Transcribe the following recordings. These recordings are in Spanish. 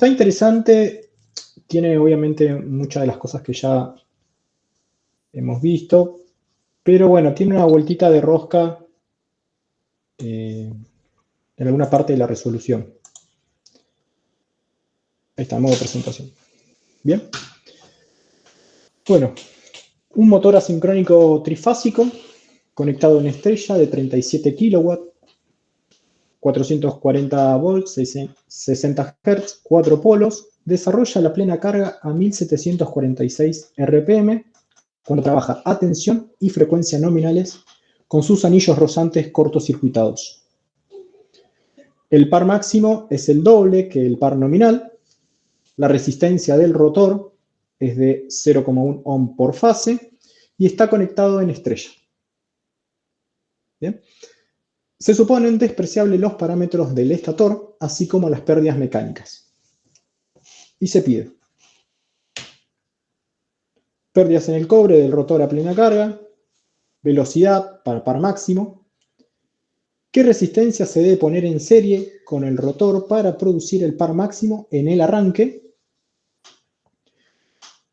Está interesante, tiene obviamente muchas de las cosas que ya hemos visto, pero bueno, tiene una vueltita de rosca en alguna parte de la resolución. Ahí está, modo presentación. Bien. Bueno, un motor asincrónico trifásico conectado en estrella de 37 kW, 440 volts, 60 Hz, 4 polos, desarrolla la plena carga a 1746 RPM cuando trabaja a tensión y frecuencia nominales con sus anillos rozantes cortocircuitados. El par máximo es el doble que el par nominal. La resistencia del rotor es de 0,1 ohm por fase y está conectado en estrella. ¿Bien? Se suponen despreciables los parámetros del estator, así como las pérdidas mecánicas. Y se pide pérdidas en el cobre del rotor a plena carga, velocidad para par máximo, qué resistencia se debe poner en serie con el rotor para producir el par máximo en el arranque.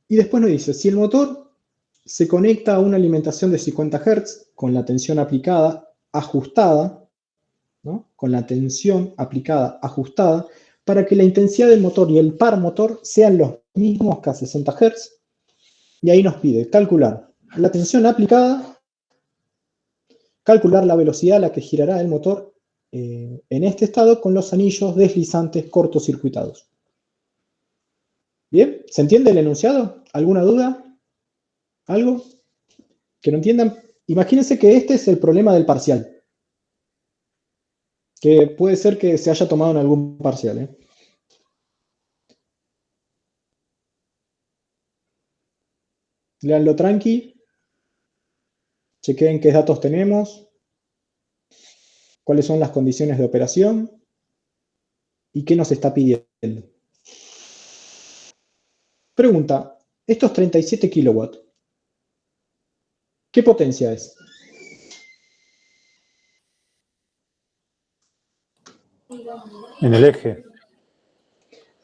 Y después nos dice, si el motor se conecta a una alimentación de 50 Hz con la tensión aplicada ajustada, ¿no? Con la tensión aplicada ajustada, para que la intensidad del motor y el par motor sean los mismos que a 60 Hz. Y ahí nos pide calcular la tensión aplicada, calcular la velocidad a la que girará el motor en este estado con los anillos deslizantes cortocircuitados. ¿Bien? ¿Se entiende el enunciado? ¿Alguna duda? ¿Algo que no entiendan? Imagínense que este es el problema del parcial, que puede ser que se haya tomado en algún parcial, ¿eh? Leanlo tranqui, chequeen qué datos tenemos, cuáles son las condiciones de operación y qué nos está pidiendo. Pregunta, estos 37 kilowatts, ¿qué potencia es? En el eje.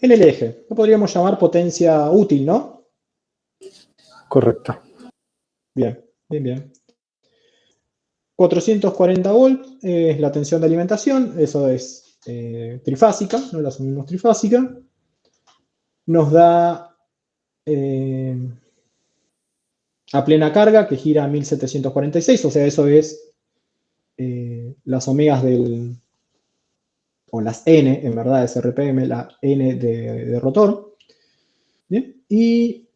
En el eje. Lo podríamos llamar potencia útil, ¿no? Correcto. Bien, bien, bien. 440 volts es la tensión de alimentación, eso es trifásica, no la asumimos trifásica. Nos da a plena carga que gira a 1746, o sea, eso es las omegas del, o las N, en verdad es RPM, la N de rotor. ¿Bien? Y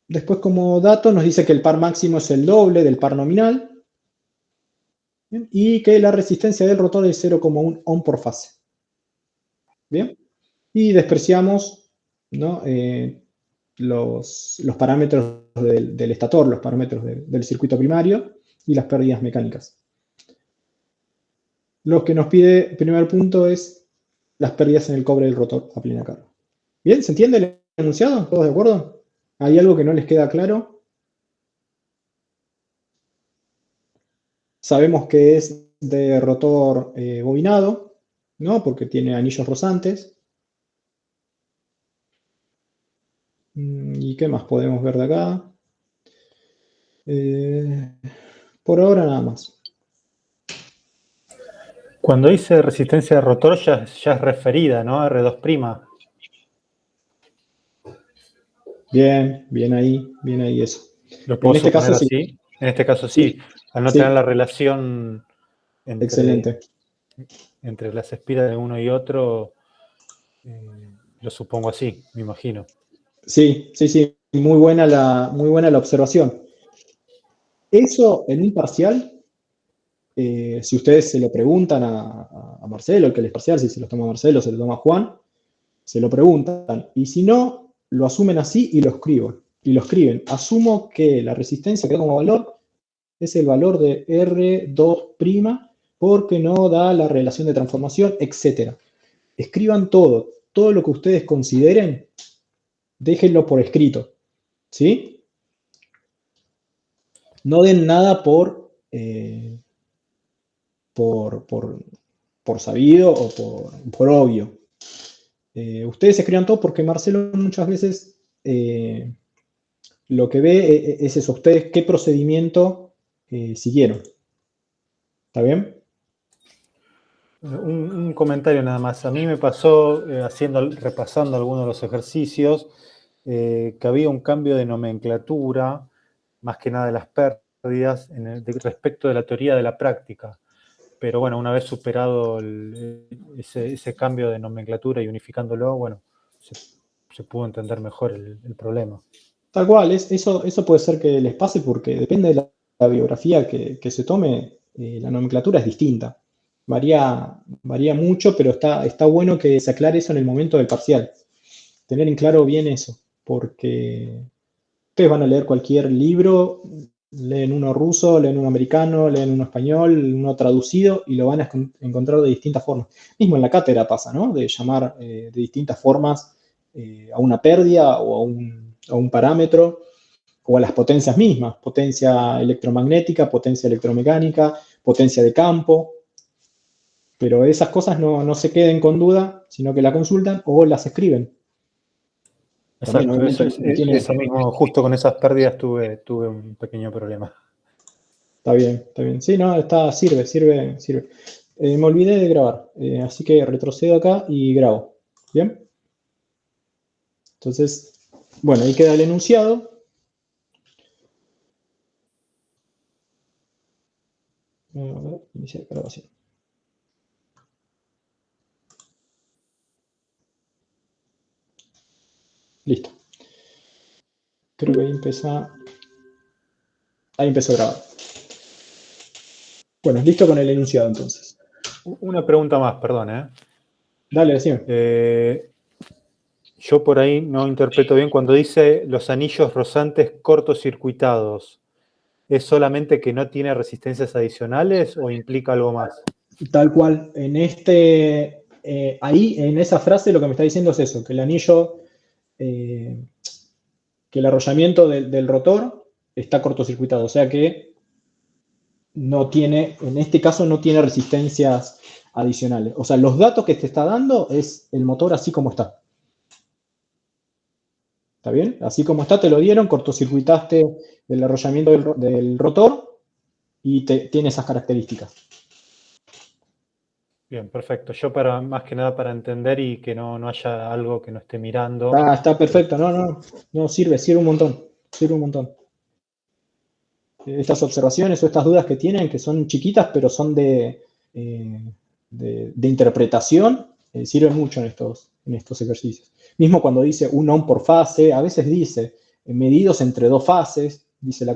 después como dato nos dice que el par máximo es el doble del par nominal. ¿Bien? Y que la resistencia del rotor es 0,1 ohm por fase. Bien, y despreciamos, ¿no? Los parámetros del estator, los parámetros del circuito primario y las pérdidas mecánicas. Lo que nos pide, primer punto, es las pérdidas en el cobre del rotor a plena carga. ¿Bien? ¿Se entiende el enunciado? ¿Todos de acuerdo? ¿Hay algo que no les queda claro? Sabemos que es de rotor bobinado, ¿no? Porque tiene anillos rozantes. ¿Y qué más podemos ver de acá? Por ahora nada más. Cuando dice resistencia de rotor ya es referida, ¿no? R2'. Bien, bien ahí eso. ¿Lo En puedo este caso suponer sí. así? En este caso sí. Sí, Al no tener sí, la relación excelente. entre las espiras de uno y otro, lo supongo así, me imagino. Sí, sí, sí. Muy buena la observación. Eso en un parcial, si ustedes se lo preguntan a Marcelo, el que les parcial, si se lo toma Marcelo, se lo toma Juan, se lo preguntan. Y si no, lo asumen así y lo escriben. Y lo escriben. Asumo que la resistencia que da como valor es el valor de R2' porque no da la relación de transformación, etc. Escriban todo lo que ustedes consideren, déjenlo por escrito, ¿sí? No den nada por sabido o por obvio. Ustedes escriban todo porque Marcelo muchas veces lo que ve es eso, ustedes qué procedimiento siguieron. ¿Está bien? Un comentario nada más. A mí me pasó, repasando algunos de los ejercicios, que había un cambio de nomenclatura, más que nada de las pérdidas, respecto de la teoría de la práctica. Pero bueno, una vez superado ese cambio de nomenclatura y unificándolo, bueno, se pudo entender mejor el problema. Tal cual, eso puede ser que les pase porque depende de la biografía que se tome, la nomenclatura es distinta. Varía mucho, pero está bueno que se aclare eso en el momento del parcial. Tener en claro bien eso, porque ustedes van a leer cualquier libro, leen uno ruso, leen uno americano, leen uno español, uno traducido, y lo van a encontrar de distintas formas. Mismo en la cátedra pasa, ¿no? De llamar de distintas formas a una pérdida o a un parámetro, o a las potencias mismas, potencia electromagnética, potencia electromecánica, potencia de campo, pero esas cosas no se queden con duda, sino que la consultan o las escriben. También, Exacto, obviamente, no tiene... eso mismo, justo con esas pérdidas tuve un pequeño problema. Está bien, está bien. Sí, no, sirve. Me olvidé de grabar, así que retrocedo acá y grabo. ¿Bien? Entonces, bueno, ahí queda el enunciado. A ver, iniciar grabación. Listo. Creo que ahí empezó a grabar. Bueno, listo con el enunciado entonces. Una pregunta más, perdón. Dale, decime. Yo por ahí no interpreto bien cuando dice los anillos rozantes cortocircuitados. ¿Es solamente que no tiene resistencias adicionales o implica algo más? Tal cual, ahí en esa frase lo que me está diciendo es eso, que el anillo, que el arrollamiento del rotor está cortocircuitado, o sea que en este caso no tiene resistencias adicionales. O sea, los datos que te está dando es el motor así como está. ¿Está bien? Así como está, te lo dieron, cortocircuitaste el arrollamiento del rotor y tiene esas características. Bien, perfecto. Yo más que nada para entender y que no haya algo que no esté mirando. Está perfecto, no, sirve un montón, Estas observaciones o estas dudas que tienen, que son chiquitas, pero son de interpretación, sirven mucho en estos ejercicios. Mismo cuando dice un ohm por fase, a veces dice medidos entre dos fases, dice la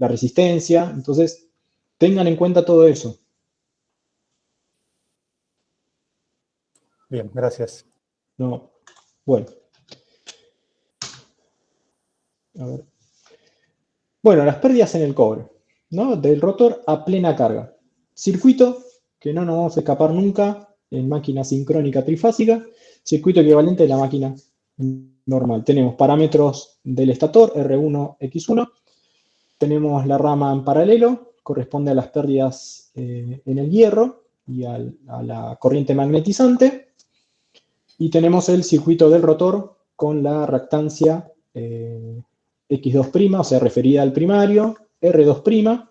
resistencia. Entonces, tengan en cuenta todo eso. Bien, gracias. No, bueno. A ver. Bueno, las pérdidas en el cobre, ¿no? Del rotor a plena carga. Circuito que no nos vamos a escapar nunca en máquina sincrónica trifásica, circuito equivalente de la máquina normal. Tenemos parámetros del estator, R1, X1, tenemos la rama en paralelo, corresponde a las pérdidas en el hierro y a la corriente magnetizante, y tenemos el circuito del rotor con la reactancia X2', o sea, referida al primario, R2',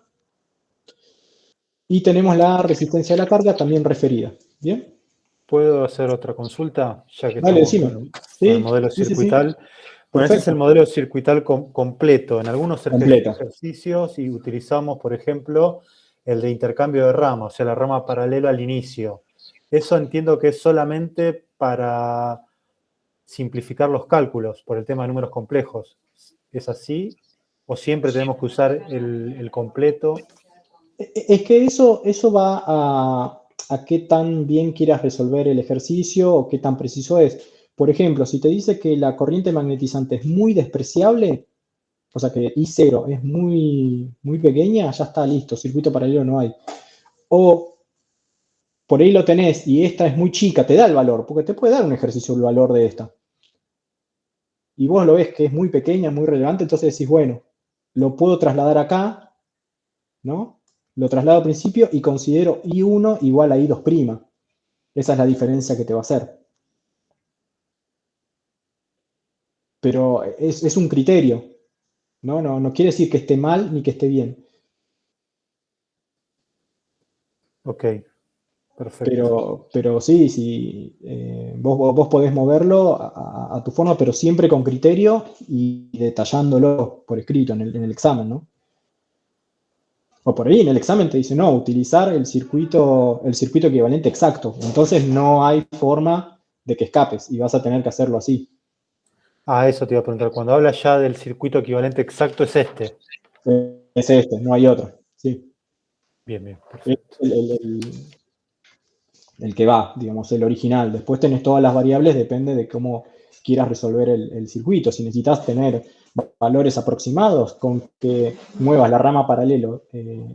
y tenemos la resistencia a la carga también referida. ¿Bien? ¿Puedo hacer otra consulta? Ya que Dale, estamos decime. con el Sí, modelo sí. circuital. Bueno, ese es el Perfecto. modelo circuital completo. En algunos Completa. ejercicios y utilizamos, por ejemplo, el de intercambio de rama, o sea, la rama paralela al inicio. Eso entiendo que es solamente para simplificar los cálculos por el tema de números complejos. ¿Es así? ¿O siempre tenemos que usar el completo? Es que eso va a qué tan bien quieras resolver el ejercicio o qué tan preciso es. Por ejemplo, si te dice que la corriente magnetizante es muy despreciable, o sea que I0 es muy pequeña, ya está listo, circuito paralelo no hay. O por ahí lo tenés y esta es muy chica, te da el valor, porque te puede dar un ejercicio el valor de esta. Y vos lo ves que es muy pequeña, muy relevante, entonces decís, bueno, lo puedo trasladar acá, ¿no? Lo traslado al principio y considero I1 igual a I2'. Esa es la diferencia que te va a hacer. Pero es un criterio, ¿no? No quiere decir que esté mal ni que esté bien. Ok, perfecto. Pero sí, vos podés moverlo a tu forma, pero siempre con criterio y detallándolo por escrito en el examen, ¿no? O por ahí en el examen te dice, no, utilizar el circuito equivalente exacto. Entonces no hay forma de que escapes y vas a tener que hacerlo así. Ah, eso te iba a preguntar. Cuando hablas ya del circuito equivalente exacto, es este. Es este, no hay otro. Sí. Bien, bien, Es perfecto. el que va, digamos, el original. Después tenés todas las variables, depende de cómo quieras resolver el circuito. Si necesitas tener valores aproximados con que muevas la rama paralelo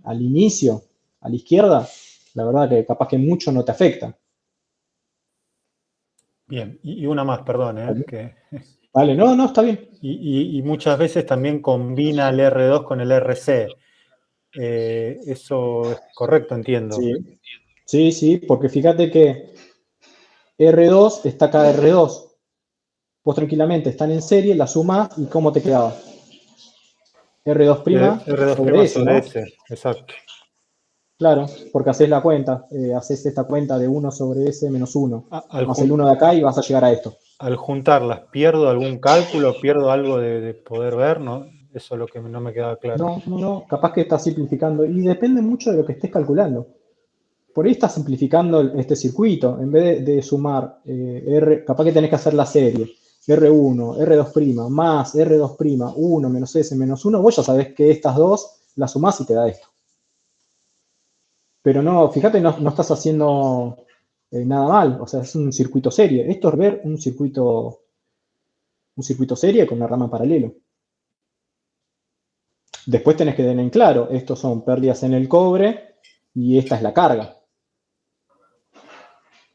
al inicio, a la izquierda, la verdad que capaz que mucho no te afecta. Bien, y una más, perdón, Vale, no, no, está bien. y muchas veces también combina el R2 con el RC. Eso es correcto, entiendo. Sí, sí, sí, porque fíjate que R2 está acá R2. Vos tranquilamente están en serie, la sumás y ¿cómo te quedaba? R2' sobre R2' S, sobre ¿no? S, exacto. Claro, porque haces la cuenta, haces esta cuenta de 1 sobre S menos 1, Al, más el 1 de acá y vas a llegar a esto. al juntarlas, ¿pierdo algún cálculo? ¿Pierdo algo de poder ver? ¿No? Eso es lo que no me quedaba claro. No, no, no, capaz que estás simplificando y depende mucho de lo que estés calculando. Por ahí estás simplificando este circuito, en vez de sumar capaz que tenés que hacer la serie, R1, R2' más R2', 1 menos S menos 1, vos ya sabés que estas dos las sumás y te da esto. Pero no, fíjate, no estás haciendo nada mal, o sea, es un circuito serie. Esto es ver un circuito serie con una rama en paralelo. Después tenés que tener en claro, estos son pérdidas en el cobre y esta es la carga.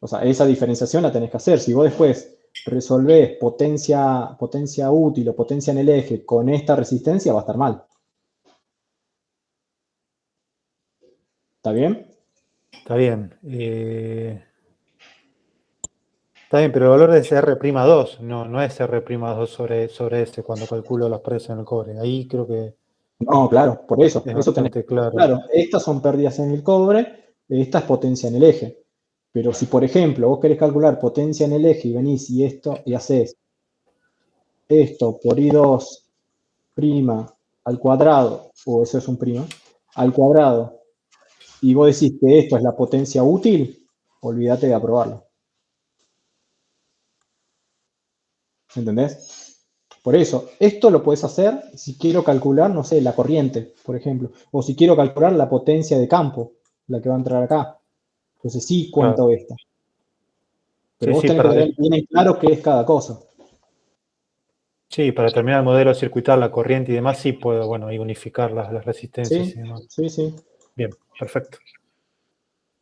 O sea, esa diferenciación la tenés que hacer. Si vos después resolvés potencia útil o potencia en el eje con esta resistencia, va a estar mal. ¿Está bien? Está bien. Está bien, pero el valor es R'2, no es R'2 sobre S cuando calculo las pérdidas en el cobre. Ahí creo que No, claro, por eso. es Eso tenés bastante que tener claro. claro. Estas son pérdidas en el cobre, esta es potencia en el eje. Pero si, por ejemplo, vos querés calcular potencia en el eje y venís y esto y haces esto por I2' al cuadrado, o eso es un prima, al cuadrado, y vos decís que esto es la potencia útil, olvídate de aprobarlo. ¿Entendés? Por eso, esto lo puedes hacer si quiero calcular, no sé, la corriente, por ejemplo, o si quiero calcular la potencia de campo, la que va a entrar acá. Entonces sí Claro. cuento esta. Pero Sí, vos sí, tenés que tener bien en claro qué es cada cosa. sí, para terminar el modelo, circuitar la corriente y demás, sí puedo, bueno, ahí unificar las resistencias Sí, y demás. sí, sí. Bien, perfecto.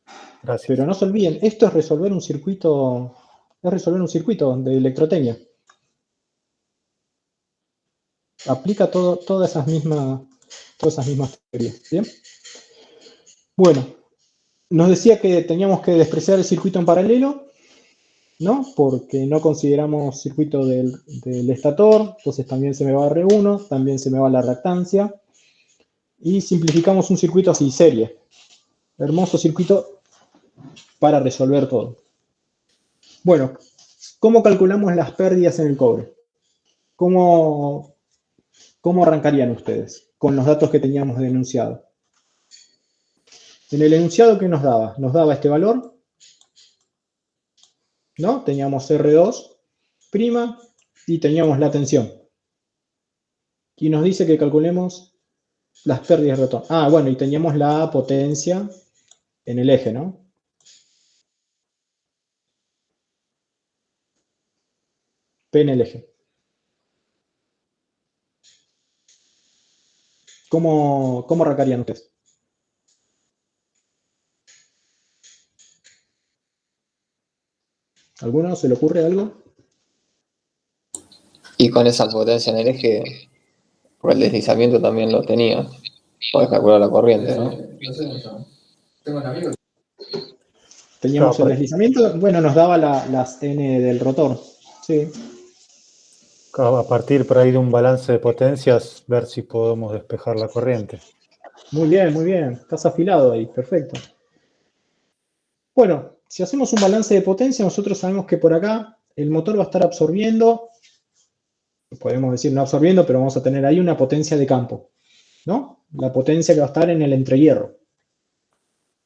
Pero Gracias. no se olviden, esto es resolver un circuito de electrotecnia. Aplica todas esas mismas teorías. ¿Bien? Bueno, nos decía que teníamos que despreciar el circuito en paralelo, ¿no? Porque no consideramos circuito del estator, entonces también se me va R1, también se me va la reactancia, y simplificamos un circuito así, serie. Hermoso circuito para resolver todo. Bueno, ¿cómo calculamos las pérdidas en el cobre? ¿Cómo, cómo arrancarían ustedes con los datos que teníamos de enunciado? En el enunciado, ¿qué nos daba? Nos daba este valor, ¿no? Teníamos R2' y teníamos la tensión. Y nos dice que calculemos las pérdidas de retorno. Ah, bueno, y teníamos la potencia en el eje, ¿no? P en el eje. ¿Cómo arrancarían ustedes? ¿Alguno se le ocurre algo? Y con esa potencia en el eje, por el deslizamiento también lo tenía. Podés calcular la corriente, ¿no? No sé mucho. Tengo un amigo. Teníamos Claro, el deslizamiento, bueno, nos daba las N del rotor. Sí, a partir por ahí de un balance de potencias, ver si podemos despejar la corriente. muy bien, muy bien. Estás afilado ahí, perfecto. Bueno, si hacemos un balance de potencia, nosotros sabemos que por acá el motor va a estar absorbiendo, podemos decir no absorbiendo, pero vamos a tener ahí una potencia de campo, ¿no? La potencia que va a estar en el entrehierro.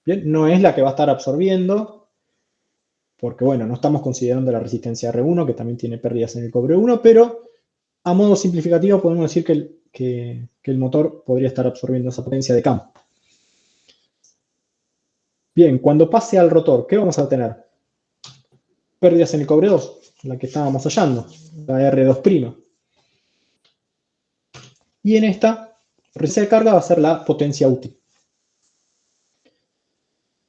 Bien, no es la que va a estar absorbiendo, porque bueno, no estamos considerando la resistencia R1, que también tiene pérdidas en el cobre 1, pero a modo simplificativo podemos decir que el motor podría estar absorbiendo esa potencia de campo. Bien, cuando pase al rotor, ¿qué vamos a tener? Pérdidas en el cobre 2, la que estábamos hallando, la R2'. Y en esta resistencia de carga va a ser la potencia útil.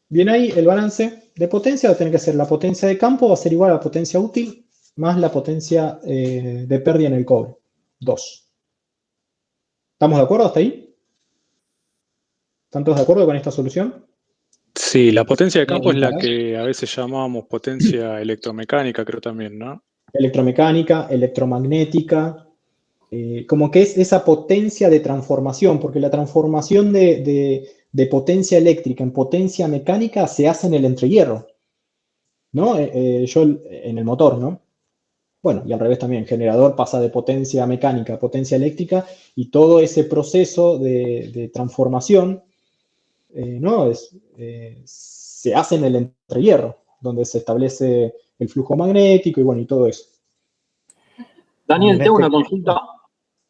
Bien ahí, el balance de potencia va a tener que ser la potencia de campo, va a ser igual a la potencia útil más la potencia de pérdida en el cobre, 2. ¿Estamos de acuerdo hasta ahí? ¿Están todos de acuerdo con esta solución? Sí, la potencia de campo es la Comparar. que a veces llamábamos potencia electromecánica, creo también, ¿no? Electromecánica, electromagnética, como que es esa potencia de transformación, porque la transformación de potencia eléctrica en potencia mecánica se hace en el entrehierro, ¿no? En el motor, ¿no? Bueno, y al revés también, generador pasa de potencia mecánica a potencia eléctrica y todo ese proceso de transformación, ¿no? Se hace en el entrehierro, donde se establece el flujo magnético y bueno, y todo eso. Daniel, tengo una consulta.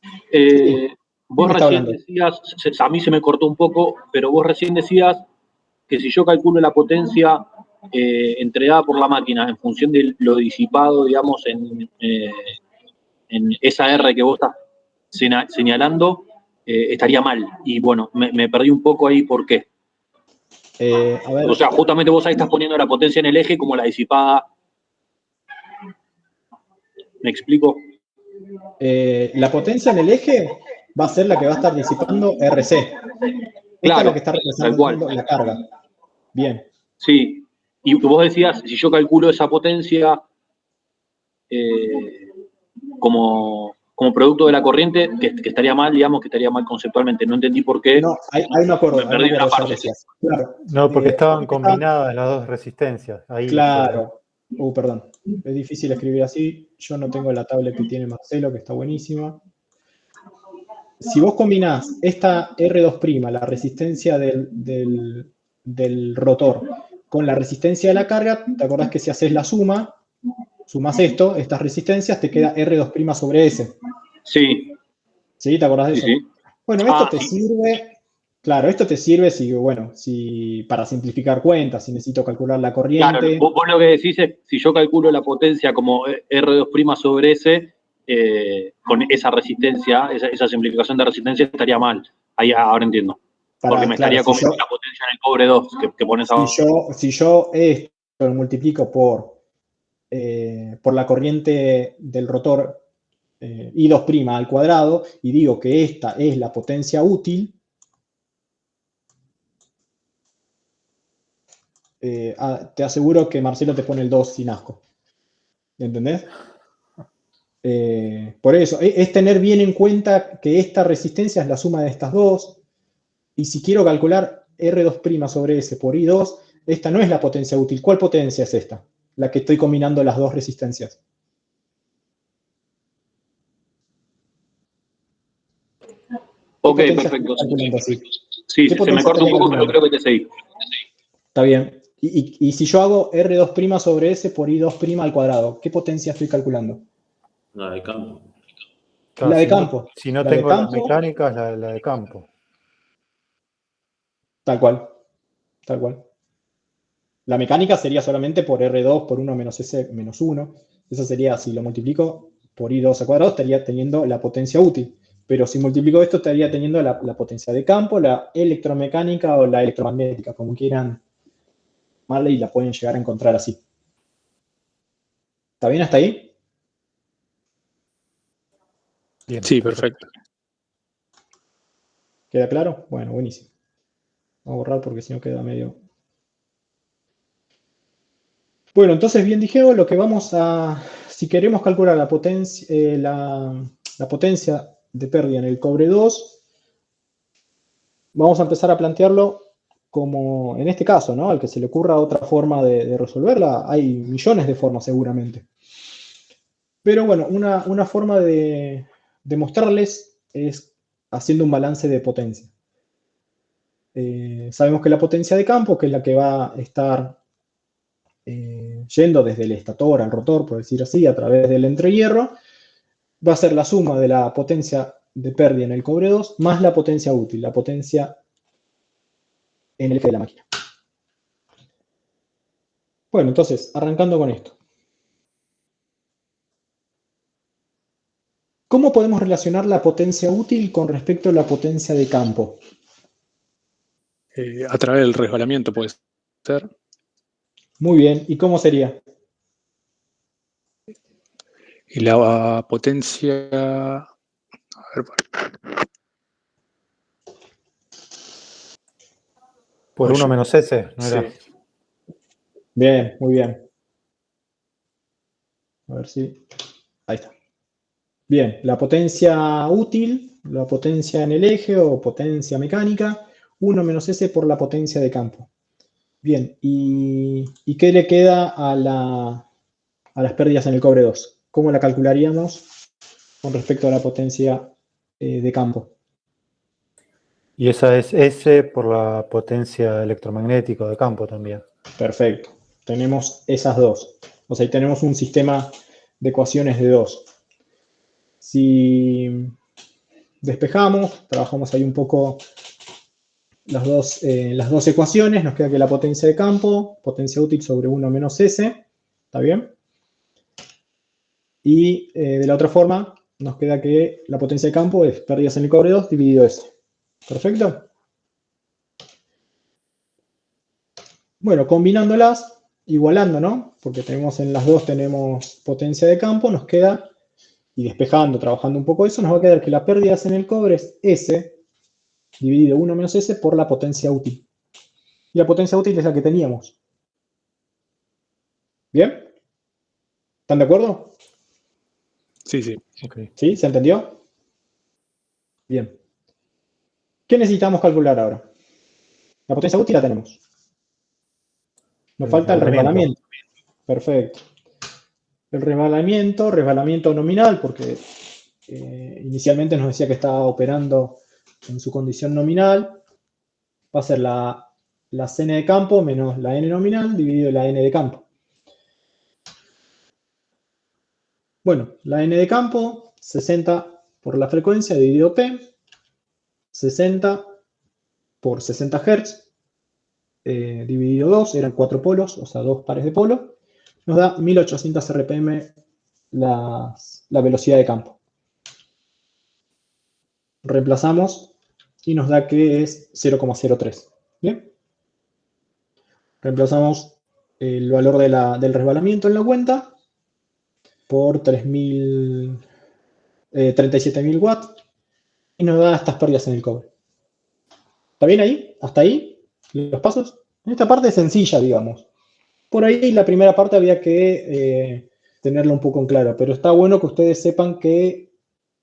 Sí, ¿quién Vos me está recién hablando? decías, a mí se me cortó un poco, pero vos recién decías que si yo calculo la potencia entregada por la máquina en función de lo disipado, digamos, en esa R que vos estás señalando, estaría mal. Y bueno, me perdí un poco ahí, ¿por qué? A ver, O sea, justamente vos ahí estás poniendo la potencia en el eje como la disipada. ¿Me explico? la potencia en el eje va a ser la que va a estar disipando RC. Esta es la Claro, que está tal cual. representando la carga. Bien. Sí. Y vos decías, si yo calculo esa potencia eh, como producto de la corriente, que estaría mal, digamos, que estaría mal conceptualmente. No entendí por qué. No, ahí me Me acuerdo, perdí una ya parte. decías. Claro. No, porque estaban Esta- combinadas las dos resistencias. Ahí fue. claro. Perdón. Es difícil escribir así. Yo no tengo la tablet que tiene Marcelo, que está buenísima. Si vos combinás esta R2', la resistencia del rotor, con la resistencia de la carga, te acordás que si haces la suma, sumas esto, estas resistencias, te queda R2' sobre S. Sí, ¿Sí? ¿Te acordás de sí, eso? sí. Bueno, esto te Sí. sirve, claro, esto te sirve para simplificar cuentas, si necesito calcular la Claro, corriente. vos lo que decís es, si yo calculo la potencia como R2' sobre S, con esa resistencia, esa simplificación de resistencia estaría mal. Ahí ahora entiendo. Porque me Claro, estaría comiendo la potencia en el cobre 2 que pones ahora. si yo esto lo multiplico por la corriente del rotor I2' al cuadrado y digo que esta es la potencia útil, te aseguro que Marcelo te pone el 2 sin asco. ¿Entendés? Por eso, es tener bien en cuenta que esta resistencia es la suma de estas dos, y si quiero calcular R2' sobre S por I2, esta no es la potencia útil. ¿Cuál potencia es esta? La que estoy combinando las dos resistencias. ¿Qué Ok, potencia estaría perfecto. calculando así? Sí, ¿Qué se me potencia corta un estaría poco, pero calculando? creo que te seguí. Está bien. Y si yo hago R2' sobre S por I2' al cuadrado, ¿qué potencia estoy calculando? La de campo. Claro, La de campo. si no La de tengo las campo, mecánicas, la de campo. tal cual. Tal cual. La mecánica sería solamente por R2 por 1 menos S menos 1. Eso sería, si lo multiplico por I2 al cuadrado, estaría teniendo la potencia útil. Pero si multiplico esto, estaría teniendo la potencia de campo, la electromecánica o la electromagnética, como quieran llamarle, y la pueden llegar a encontrar así. ¿Está bien hasta ahí? Bien, Sí, perfecto. ¿Queda claro? Bueno, buenísimo. Vamos a borrar porque si no queda medio... Bueno, entonces bien dijimos, lo que vamos a, si queremos calcular la potencia, la potencia de pérdida en el cobre 2, vamos a empezar a plantearlo como, en este caso, ¿no? Al que se le ocurra otra forma de resolverla, hay millones de formas seguramente. Pero bueno, una forma de mostrarles es haciendo un balance de potencia. Sabemos que la potencia de campo, que es la que va a estar yendo desde el estator al rotor, por decir así, a través del entrehierro, va a ser la suma de la potencia de pérdida en el cobre 2 más la potencia útil, la potencia en el eje de la máquina. Bueno, entonces, arrancando con esto. ¿Cómo podemos relacionar la potencia útil con respecto a la potencia de campo? A través del resbalamiento puede ser. Muy bien, ¿y cómo sería? Y la potencia... A ver, Por 1 menos S, ¿no era? sí. Bien, muy bien. A ver si... Ahí está. Bien, la potencia útil, la potencia en el eje o potencia mecánica, 1 menos S por la potencia de campo. Bien, ¿y qué le queda a las pérdidas en el cobre 2? ¿Cómo la calcularíamos con respecto a la potencia de campo? Y esa es S por la potencia electromagnética de campo también. Perfecto. Tenemos esas dos. O sea, ahí tenemos un sistema de ecuaciones de dos. Si despejamos, trabajamos ahí un poco las dos ecuaciones, nos queda que la potencia de campo, potencia útil sobre 1 menos S, ¿está bien? Y de la otra forma, nos queda que la potencia de campo es pérdidas en el cobre 2 dividido S. ¿Perfecto? Bueno, combinándolas, igualando, ¿no? Porque tenemos en las dos tenemos potencia de campo, nos queda, y despejando, trabajando un poco eso, nos va a quedar que la pérdidas en el cobre es S dividido 1 menos S por la potencia útil. Y la potencia útil es la que teníamos. ¿Bien? ¿Están de acuerdo? Sí, sí. Okay. ¿Sí? ¿Se entendió? Bien. ¿Qué necesitamos calcular ahora? La potencia útil la tenemos. Nos falta el resbalamiento. Perfecto. El resbalamiento nominal, porque inicialmente nos decía que estaba operando en su condición nominal. Va a ser la Cn de campo menos la n nominal dividido la n de campo. Bueno, la n de campo, 60 por la frecuencia dividido P, 60 por 60 Hz, dividido 2, eran 4 polos, o sea, 2 pares de polo, nos da 1800 RPM la velocidad de campo. Reemplazamos y nos da que es 0,03. ¿Bien? Reemplazamos el valor del resbalamiento en la cuenta por 37.000 watts y nos da estas pérdidas en el cobre. ¿Está bien ahí? ¿Hasta ahí? ¿Los pasos? Esta parte es sencilla, digamos. Por ahí la primera parte había que tenerla un poco en claro, pero está bueno que ustedes sepan que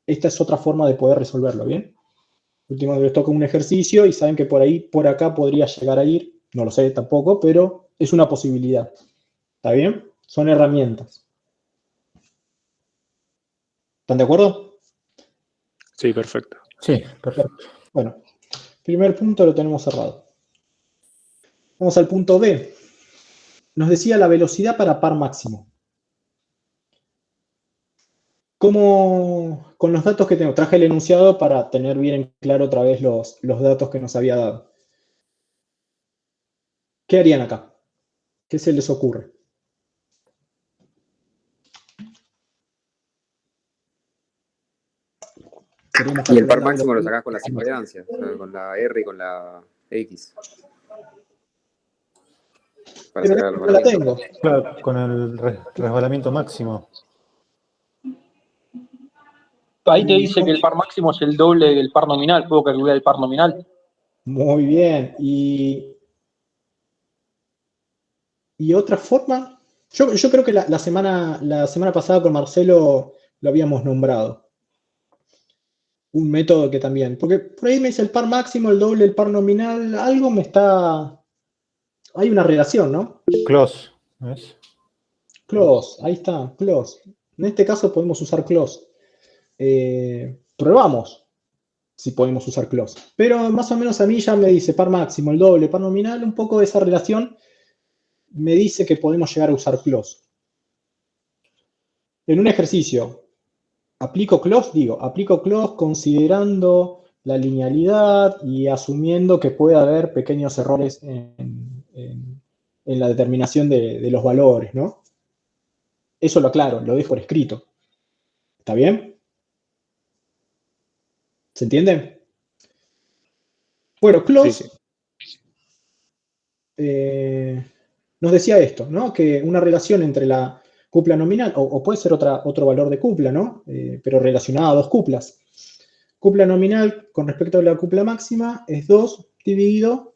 esta es otra forma de poder resolverlo, ¿bien? Último les toca un ejercicio y saben que por ahí, por acá podría llegar a ir, no lo sé tampoco, pero es una posibilidad. ¿Está bien? Son herramientas. ¿Están de acuerdo? Sí, perfecto. Sí, perfecto. Bueno, primer punto lo tenemos cerrado. Vamos al punto B. Nos decía la velocidad para par máximo. ¿Cómo, con los datos que tengo? Traje el enunciado para tener bien en claro otra vez los datos que nos había dado. ¿Qué harían acá? ¿Qué se les ocurre? Y el par máximo lo sacás con las impedancias, o sea, con la R y con la X. Para Pero sacar el no la tengo. Claro, con el resbalamiento máximo. Ahí te dice que el par máximo es el doble del par nominal. ¿Puedo calcular el par nominal? Muy bien. ¿Y otra forma? Yo creo que la semana pasada con Marcelo lo habíamos nombrado. Un método que también. Porque por ahí me dice el par máximo, el doble, el par nominal. Algo me está. Hay una relación, ¿no? Close, ¿ves? Close, ahí está, close. En este caso podemos usar close. Probamos si podemos usar close. Pero más o menos a mí ya me dice par máximo, el doble, par nominal. Un poco de esa relación me dice que podemos llegar a usar close. En un ejercicio, aplico close considerando la linealidad y asumiendo que puede haber pequeños errores en la determinación de los valores, ¿no? Eso lo aclaro, lo dejo por escrito. ¿Está bien? ¿Se entiende? Bueno, close Sí. nos decía esto, ¿no? Que una relación entre la cupla nominal, o puede ser otro valor de cupla, ¿no? Pero relacionada a dos cuplas. Cupla nominal con respecto a la cupla máxima es 2 dividido,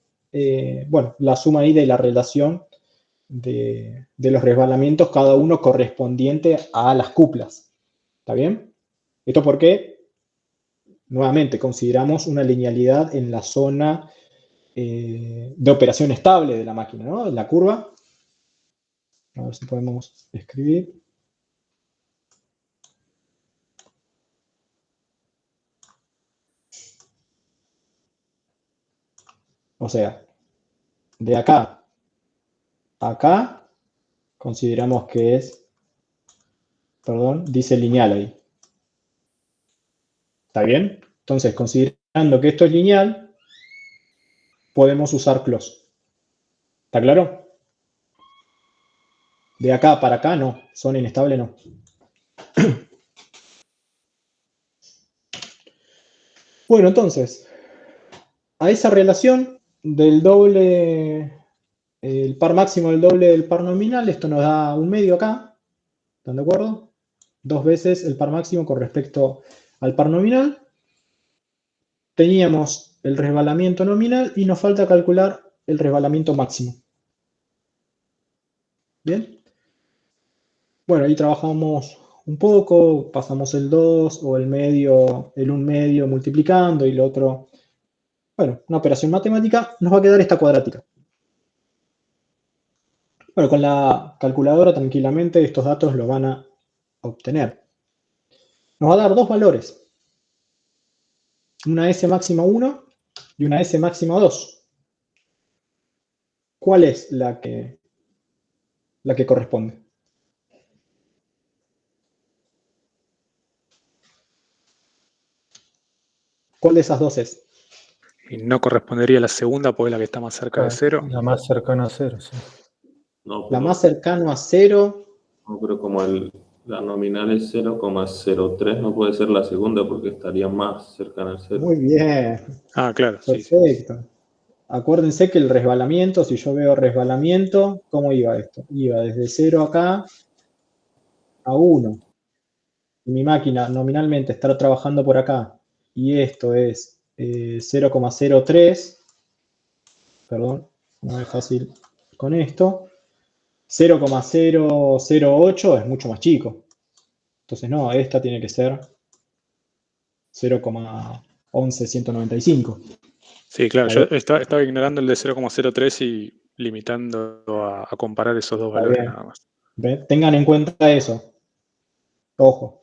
bueno, la suma ahí de la relación de los resbalamientos, cada uno correspondiente a las cuplas. ¿Está bien? Esto porque, nuevamente, consideramos una linealidad en la zona de operación estable de la máquina, ¿no? En la curva. A ver si podemos escribir. O sea, de acá a acá, consideramos que es, perdón, dice lineal ahí. ¿Está bien? Entonces, considerando que esto es lineal, podemos usar close. ¿Está claro? De acá para acá no, zona inestable no. Bueno, entonces, a esa relación del doble, el par máximo del doble del par nominal, esto nos da un medio acá, ¿están de acuerdo? 2 veces el par máximo con respecto al par nominal. Teníamos el resbalamiento nominal y nos falta calcular el resbalamiento máximo. ¿Bien? Bueno, ahí trabajamos un poco, pasamos el 2 o el medio, el 1 medio multiplicando y lo otro. Bueno, una operación matemática, nos va a quedar esta cuadrática. Bueno, con la calculadora tranquilamente estos datos los van a obtener. Nos va a dar dos valores. Una S máxima 1 y una S máxima 2. ¿Cuál es la que corresponde? ¿Cuál de esas dos es? Y no correspondería a la segunda porque es la que está más cerca de cero. La más cercana a cero, sí. No, La pero, más cercana a 0. no, pero como la nominal es 0,03, no puede ser la segunda porque estaría más cercana al cero. Muy bien. Ah, claro, sí. Perfecto. Acuérdense que el resbalamiento, si yo veo resbalamiento, ¿cómo iba esto? Iba desde 0 acá a 1. Y mi máquina nominalmente estará trabajando por acá. Y esto es 0,03. Perdón, no es fácil con esto. 0,008 es mucho más chico. Entonces no, esta tiene que ser 0,11195. Sí, claro, ¿Está yo bien? estaba ignorando el de 0,03 y limitando a comparar esos dos Está valores bien. nada más. ¿Ven? Tengan en cuenta eso. Ojo.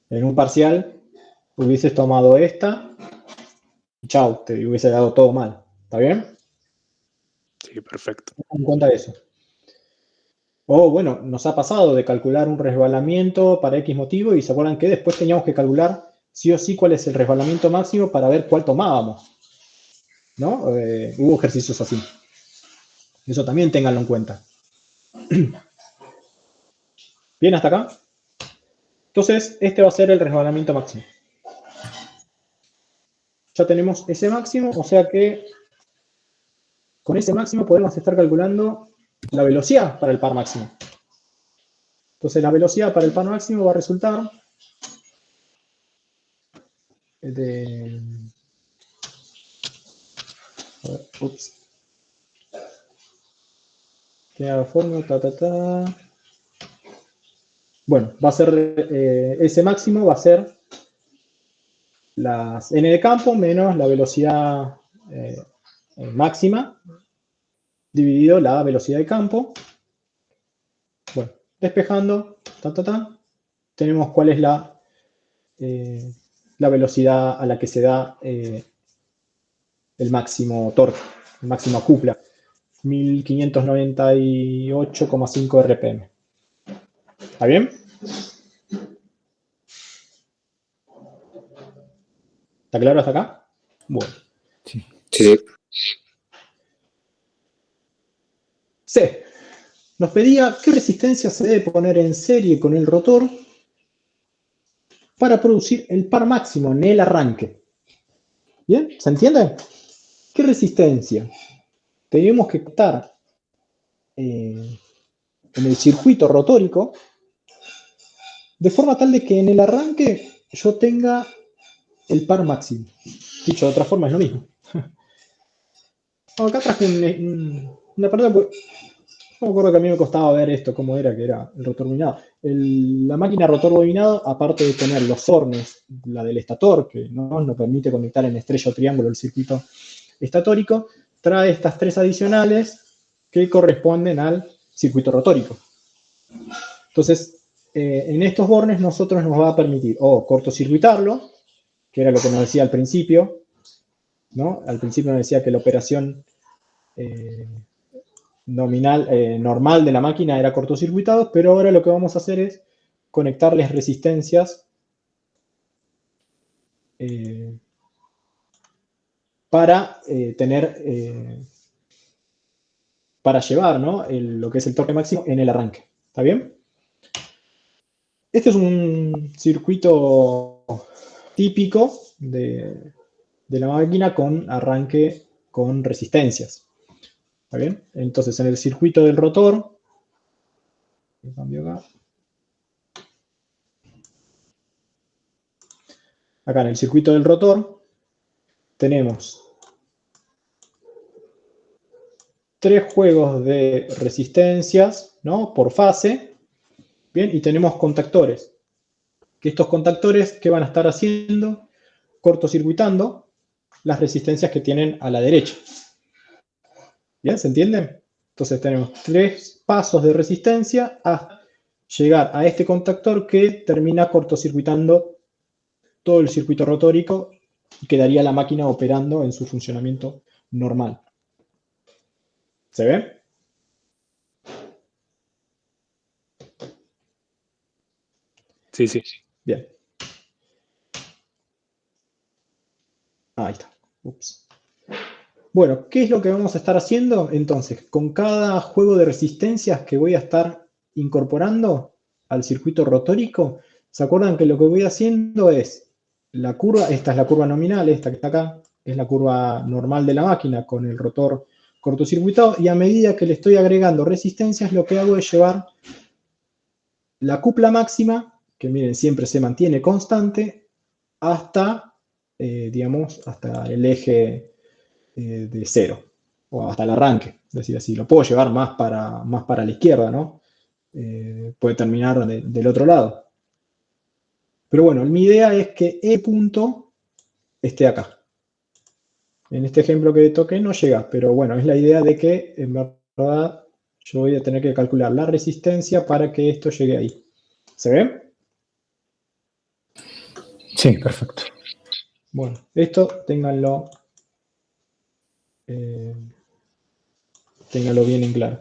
En un parcial hubieses tomado esta y chau, te hubiese dado todo mal. ¿Está bien? Sí, perfecto. Tengan en cuenta eso. O bueno, nos ha pasado de calcular un resbalamiento para X motivo y se acuerdan que después teníamos que calcular sí o sí cuál es el resbalamiento máximo para ver cuál tomábamos. ¿No? Hubo ejercicios así. Eso también ténganlo en cuenta. ¿Bien hasta acá? Entonces, este va a ser el resbalamiento máximo. Ya tenemos ese máximo, o sea que con ese máximo podemos estar calculando la velocidad para el par máximo. Entonces, la velocidad para el par máximo va a resultar de... A ver, ups. Tiene la fórmula, Bueno, va a ser, ese máximo va a ser las n de campo menos la velocidad máxima dividido la velocidad de campo. Bueno, despejando, tenemos cuál es la velocidad a la que se da el máximo torque, el máximo acopla, 1598,5 RPM. ¿Está bien? ¿Está claro hasta acá? Bueno. Sí, sí. C. Nos pedía qué resistencia se debe poner en serie con el rotor para producir el par máximo en el arranque. ¿Bien? ¿Se entiende? ¿Qué resistencia tenemos que captar en el circuito rotórico de forma tal de que en el arranque yo tenga el par máximo? Dicho de otra forma es lo mismo. Acá traje una parte, no me acuerdo que a mí me costaba ver esto, cómo era, que era el rotor bobinado. La máquina rotor bobinado, aparte de tener los hornes, la del estator, que no nos permite conectar en estrella o triángulo el circuito estatórico, trae estas tres adicionales que corresponden al circuito rotórico. Entonces, en estos bornes nosotros nos va a permitir o cortocircuitarlo, que era lo que nos decía al principio, ¿no? Al principio nos decía que la operación normal de la máquina era cortocircuitados, pero ahora lo que vamos a hacer es conectarles resistencias para para llevar, ¿no? Lo que es el torque máximo en el arranque. ¿Está bien? Este es un circuito típico de la máquina con arranque con resistencias. ¿Está bien? Entonces, en el circuito del rotor, acá en el circuito del rotor, tenemos 3 juegos de resistencias, ¿no? Por fase. Bien, y tenemos contactores. Que estos contactores, ¿qué van a estar haciendo? Cortocircuitando las resistencias que tienen a la derecha. ¿Bien? ¿Se entiende? Entonces tenemos 3 pasos de resistencia hasta llegar a este contactor que termina cortocircuitando todo el circuito rotórico y quedaría la máquina operando en su funcionamiento normal. ¿Se ve? Sí, sí. Bien. Ahí está. Ups. Bueno, ¿qué es lo que vamos a estar haciendo? Entonces, con cada juego de resistencias que voy a estar incorporando al circuito rotórico, ¿se acuerdan que lo que voy haciendo es la curva? Esta es la curva nominal, esta que está acá, es la curva normal de la máquina con el rotor cortocircuitado, y a medida que le estoy agregando resistencias, lo que hago es llevar la cupla máxima, que miren, siempre se mantiene constante, hasta, digamos, hasta el eje de 0, o hasta el arranque. Es decir, así lo puedo llevar más para la izquierda, ¿no? Puede terminar del otro lado. Pero bueno, mi idea es que E punto esté acá. En este ejemplo que toqué no llega, pero bueno, es la idea de que en verdad yo voy a tener que calcular la resistencia para que esto llegue ahí. ¿Se ve? Sí, perfecto. Bueno, esto ténganlo bien en claro.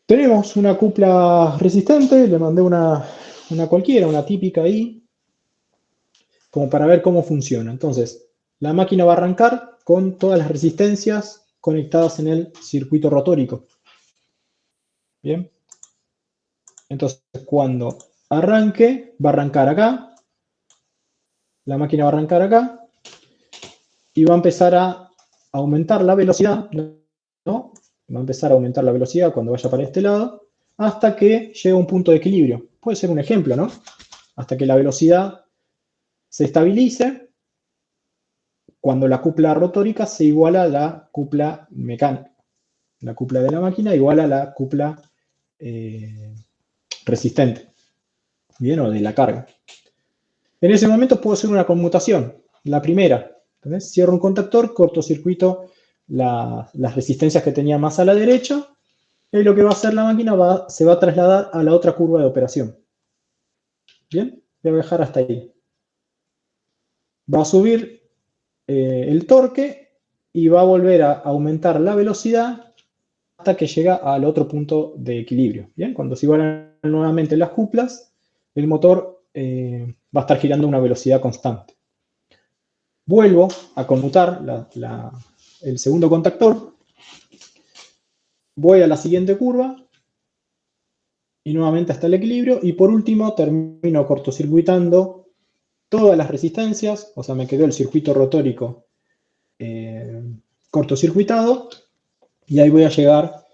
Tenemos una cupla resistente, le mandé una cualquiera, una típica ahí, como para ver cómo funciona. Entonces, la máquina va a arrancar con todas las resistencias conectadas en el circuito rotórico. Bien. Entonces, cuando arranque, va a arrancar acá, la máquina va a arrancar acá, y va a empezar a aumentar la velocidad, ¿no? Va a empezar a aumentar la velocidad cuando vaya para este lado, hasta que llegue a un punto de equilibrio. Puede ser un ejemplo, ¿no? Hasta que la velocidad se estabilice cuando la cupla rotórica se iguala a la cupla mecánica. la cupla de la máquina igual a la cupla resistente, ¿bien? O de la carga. En ese momento puedo hacer una conmutación. La primera, ¿entendés? Cierro un contactor, cortocircuito las resistencias que tenía más a la derecha, y lo que va a hacer la máquina se va a trasladar a la otra curva de operación. ¿Bien? Voy a dejar hasta ahí. Va a subir el torque y va a volver a aumentar la velocidad hasta que llega al otro punto de equilibrio. ¿Bien? Cuando se igualan nuevamente las cuplas, el motor va a estar girando a una velocidad constante. Vuelvo a conmutar el segundo contactor, voy a la siguiente curva y nuevamente hasta el equilibrio, y por último termino cortocircuitando todas las resistencias, o sea, me quedó el circuito rotórico cortocircuitado, y ahí voy a llegar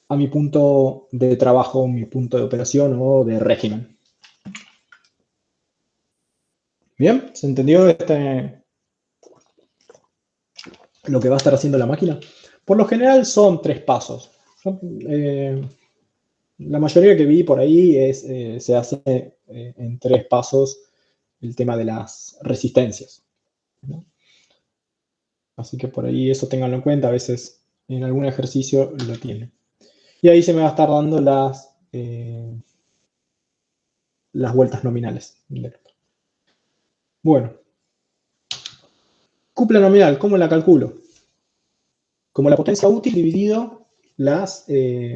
a mi punto de trabajo, mi punto de operación o de régimen. ¿Bien? ¿Se entendió lo que va a estar haciendo la máquina? Por lo general son 3 pasos. La mayoría que vi por ahí se hace en 3 pasos el tema de las resistencias, ¿no? Así que por ahí eso ténganlo en cuenta, a veces en algún ejercicio lo tienen. Y ahí se me va a estar dando las vueltas nominales. Bueno, cupla nominal, ¿cómo la calculo? Como la potencia útil dividido las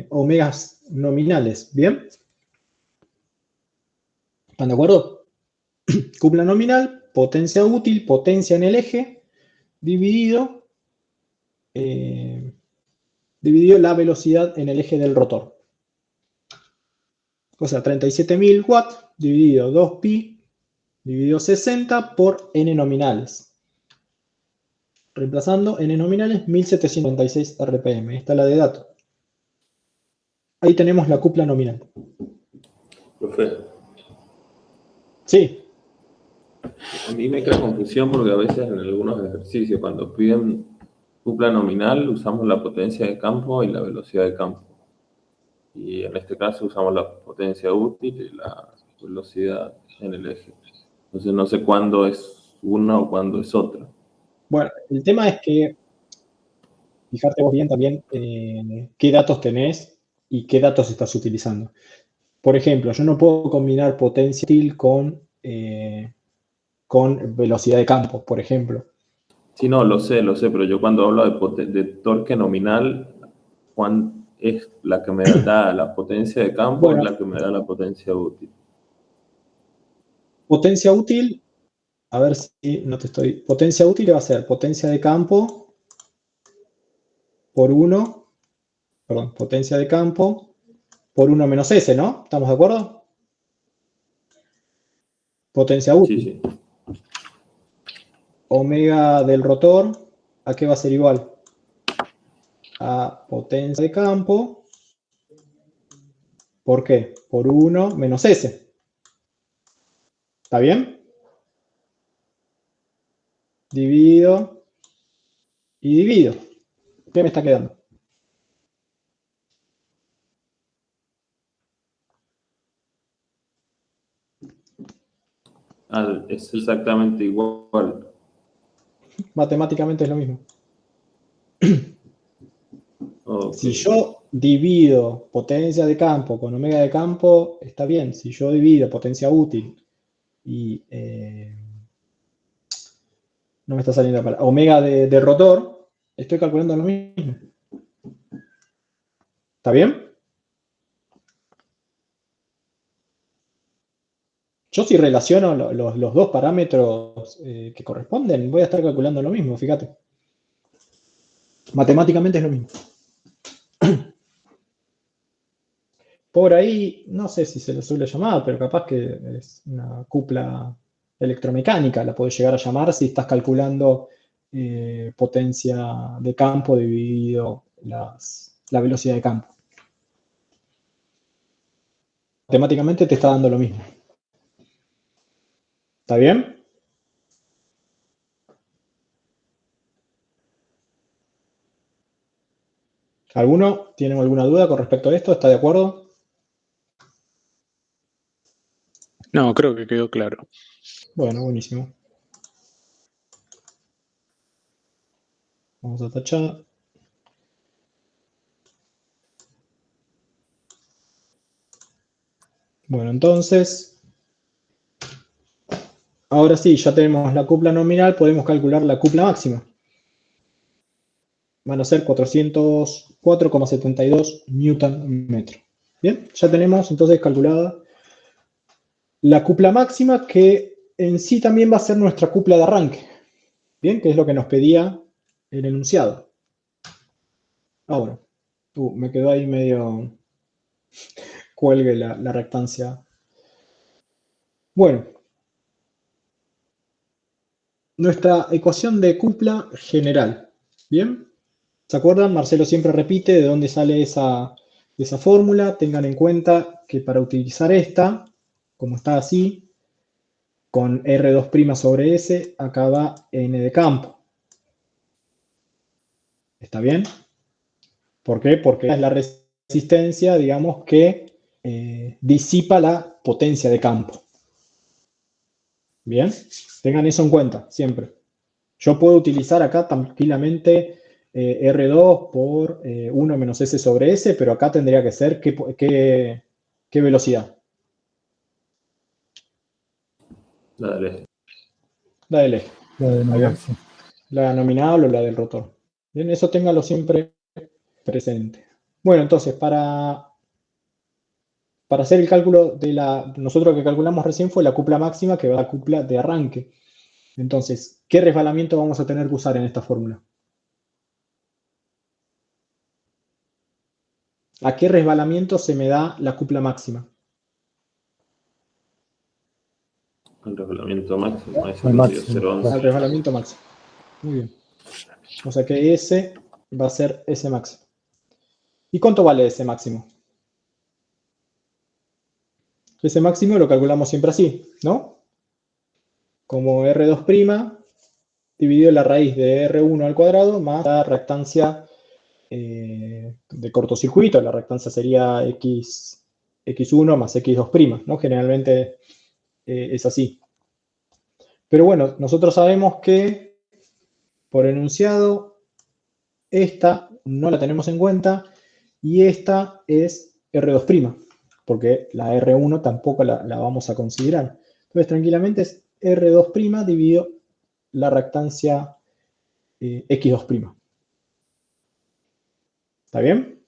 omegas nominales, ¿bien? ¿Están de acuerdo? Cupla nominal, potencia útil, potencia en el eje, dividido la velocidad en el eje del rotor. O sea, 37.000 watts dividido 2pi dividido 60 por n nominales. Reemplazando n nominales, 1796 RPM. Esta es la de dato. Ahí tenemos la cupla nominal. Profe, Sí. a mí me crea confusión porque a veces en algunos ejercicios cuando piden cupla nominal usamos la potencia de campo y la velocidad de campo. Y en este caso usamos la potencia útil y la velocidad en el eje. Entonces no sé cuándo es una o cuándo es otra. Bueno, el tema es que fijarte vos bien también qué datos tenés y qué datos estás utilizando. Por ejemplo, yo no puedo combinar potencia útil con velocidad de campo, por ejemplo. Sí, no, lo sé, pero yo cuando hablo de torque nominal, ¿cuál es la que me da la potencia de campo o es Bueno, la que me da la potencia útil? potencia útil, a ver si no te estoy... Potencia útil va a ser potencia de campo por 1, perdón, potencia de campo por 1 menos S, ¿no? ¿Estamos de acuerdo? Potencia útil. Sí. Omega del rotor, ¿a qué va a ser igual? A potencia de campo. ¿Por qué? Por 1 menos S. ¿Está bien? Divido y divido. ¿Qué me está quedando? Es exactamente igual. Matemáticamente es lo mismo. Si Okay. yo divido potencia de campo con omega de campo, está bien. Si yo divido potencia útil y no me está saliendo la palabra, omega de rotor, estoy calculando lo mismo. ¿Está bien? Yo si relaciono los dos parámetros que corresponden, voy a estar calculando lo mismo, fíjate. Matemáticamente es lo mismo. Por ahí, no sé si se le suele llamar, pero capaz que es una cupla electromecánica, la podés llegar a llamar si estás calculando potencia de campo dividido la velocidad de campo. Matemáticamente te está dando lo mismo. ¿Está bien? ¿Alguno tiene alguna duda con respecto a esto? ¿Está de acuerdo? No, creo que quedó claro. Bueno, buenísimo. Vamos a tachar. Bueno, entonces, ahora sí, ya tenemos la cupla nominal, podemos calcular la cupla máxima. Van a ser 404,72 newton metro. Bien, ya tenemos entonces calculada la cupla máxima, que en sí también va a ser nuestra cupla de arranque. Bien, que es lo que nos pedía el enunciado. Ahora, me quedó ahí medio cuelgue la reactancia. Bueno, nuestra ecuación de cupla general. Bien, ¿se acuerdan? Marcelo siempre repite de dónde sale esa fórmula. Tengan en cuenta que para utilizar esta, como está así, con R2' sobre S, acá va N de campo. ¿Está bien? ¿Por qué? Porque es la resistencia, digamos, que disipa la potencia de campo. Bien, tengan eso en cuenta siempre. Yo puedo utilizar acá tranquilamente R2 por 1 menos S sobre S, pero acá tendría que ser ¿qué velocidad? La del eje. La del eje. La de Ahí va. Maxi. La nominal o la del rotor. Bien, eso ténganlo siempre presente. Bueno, entonces, para hacer el cálculo nosotros que calculamos recién fue la cupla máxima, que va a la cupla de arranque. Entonces, ¿qué resbalamiento vamos a tener que usar en esta fórmula? ¿A qué resbalamiento se me da la cupla máxima? El regulamiento máximo es Al el máximo. 0,11. Al resbalamiento máximo. Muy bien. O sea que ese va a ser ese máximo. ¿Y cuánto vale ese máximo? Ese máximo lo calculamos siempre así, ¿no? Como R2' dividido la raíz de R1 al cuadrado más la reactancia de cortocircuito. La reactancia sería X1 más X2', ¿no? Generalmente es así. Pero bueno, nosotros sabemos que por enunciado esta no la tenemos en cuenta y esta es R2', porque la R1 tampoco la vamos a considerar. Entonces tranquilamente es R2' dividido la reactancia X2'. ¿Está bien?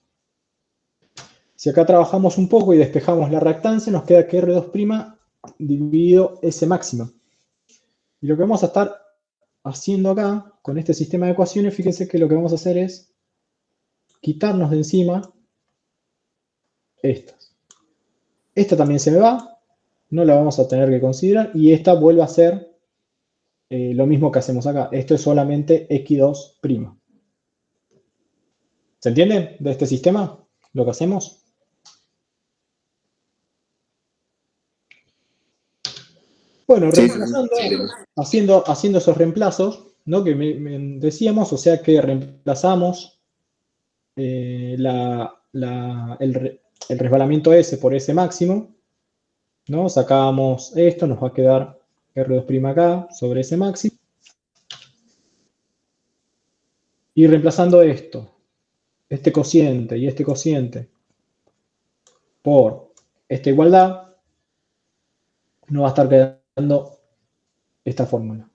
Si acá trabajamos un poco y despejamos la reactancia, nos queda que R2' dividido S máxima. Y lo que vamos a estar haciendo acá, con este sistema de ecuaciones, fíjense que lo que vamos a hacer es quitarnos de encima estas. Esta también se me va, no la vamos a tener que considerar, y esta vuelve a ser lo mismo que hacemos acá. Esto es solamente X2'. ¿Se entiende de este sistema lo que hacemos? Bueno, Sí, reemplazando, sí. haciendo esos reemplazos, ¿no? Que decíamos, o sea que reemplazamos el resbalamiento S por S máximo, ¿no? Sacábamos esto, nos va a quedar R2' acá sobre S máximo. Y reemplazando esto, este cociente y este cociente por esta igualdad, nos va a estar quedando esta fórmula.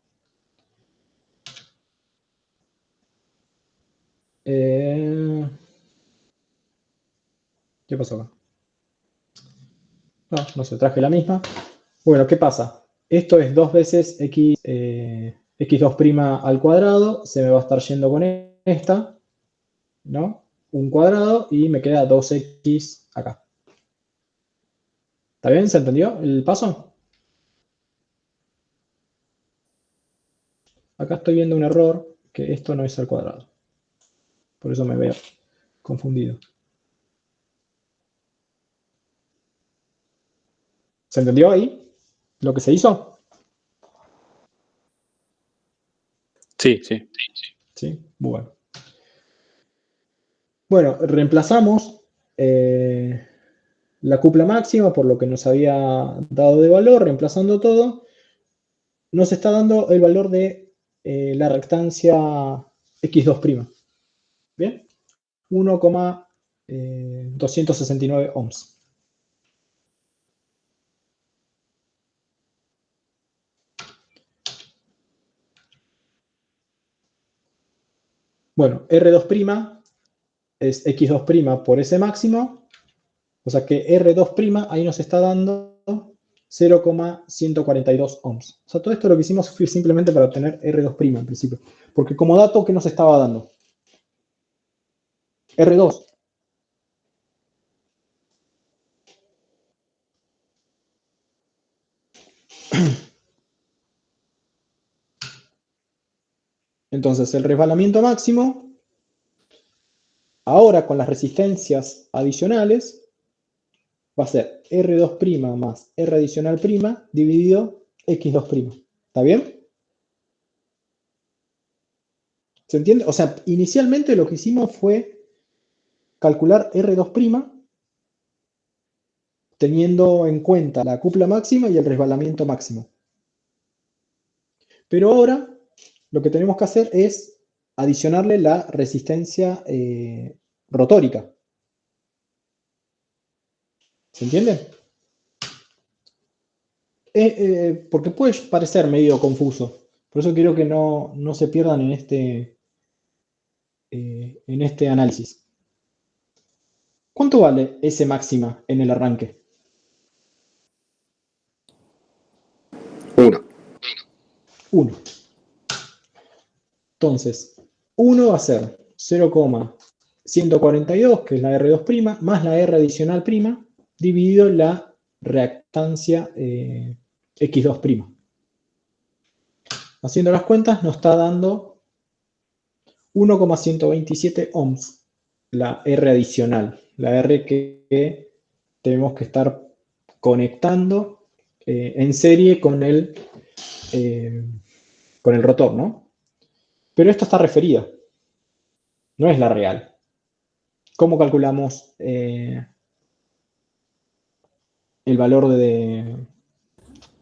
¿Qué pasó acá? No sé, traje la misma. Bueno, ¿qué pasa? Esto es 2 veces x2' al cuadrado, se me va a estar yendo con esta, ¿no? Un cuadrado y me queda 2x acá. ¿Está bien? ¿Se entendió el paso? Acá estoy viendo un error, que esto no es al cuadrado. Por eso me veo confundido. ¿Se entendió ahí lo que se hizo? Sí, sí. Sí, bueno. Bueno, reemplazamos la cupla máxima por lo que nos había dado de valor, reemplazando todo, nos está dando el valor de la reactancia X2'. ¿Bien? 1,269 ohms. Bueno, R2' es X2' por ese máximo, o sea que R2' ahí nos está dando 0,142 ohms. O sea, todo esto lo que hicimos fue simplemente para obtener R2' en principio, porque como dato, ¿qué nos estaba dando? R2. Entonces, el resbalamiento máximo, ahora con las resistencias adicionales, va a ser R2' más R adicional' dividido X2'. ¿Está bien? ¿Se entiende? O sea, inicialmente lo que hicimos fue calcular R2' teniendo en cuenta la cupla máxima y el resbalamiento máximo. Pero ahora lo que tenemos que hacer es adicionarle la resistencia rotórica. ¿Se entiende? Porque puede parecer medio confuso. Por eso quiero que no se pierdan en este análisis. ¿Cuánto vale S máxima en el arranque? 1. 1. Entonces, 1 va a ser 0,142, que es la R2', más la R adicional', dividido la reactancia X2'. Haciendo las cuentas nos está dando 1,127 ohms la R adicional, la R que tenemos que estar conectando en serie con el rotor, ¿no? Pero esta está referida, no es la real. ¿Cómo calculamos el valor de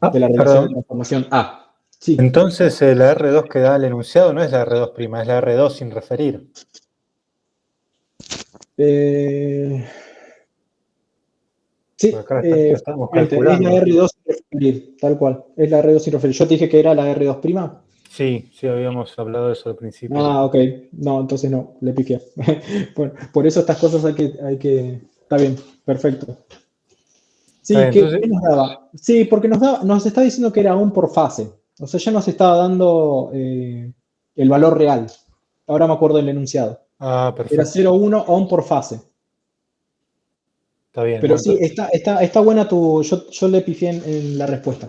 la relación de transformación A? Sí. Entonces la R2 que da el enunciado no es la R2', es la R2 sin referir. Sí, Acá estamos es calculando. la R2 sin referir, tal cual. Es la R2 sin referir. Yo te dije que era la R2'. Sí, habíamos hablado de eso al principio. Ah, ok. No, entonces no, le piqué. Bueno, por eso estas cosas hay que. Está bien, perfecto. Sí, Bien, ¿qué entonces, nos daba? Sí, porque nos está diciendo que era ohm por fase. O sea, ya nos estaba dando el valor real. Ahora me acuerdo del enunciado. Era perfecto. 0,1 ohm por fase. Está bien. Pero Bueno, sí, está buena tu. Yo le pifié en la respuesta.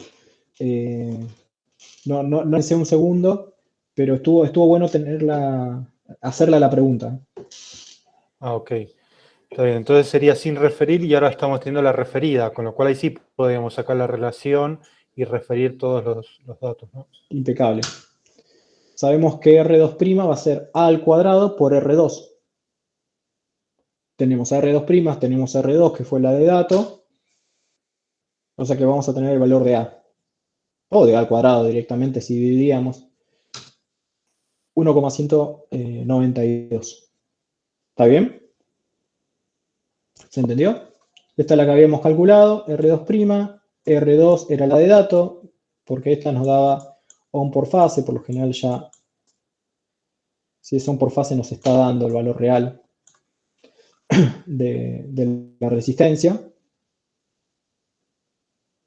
No pensé un segundo, pero estuvo bueno hacerla la pregunta. ok. Está bien, entonces sería sin referir y ahora estamos teniendo la referida, con lo cual ahí sí podemos sacar la relación y referir todos los datos, ¿no? Impecable. Sabemos que R2' va a ser A al cuadrado por R2. Tenemos R2', tenemos R2, que fue la de dato. O sea que vamos a tener el valor de A. O de A al cuadrado directamente si dividíamos. 1,192. ¿Está bien? ¿Se entendió? Esta es la que habíamos calculado, R2', R2 era la de dato, porque esta nos daba ohm por fase, por lo general ya, si es ohm por fase nos está dando el valor real de la resistencia.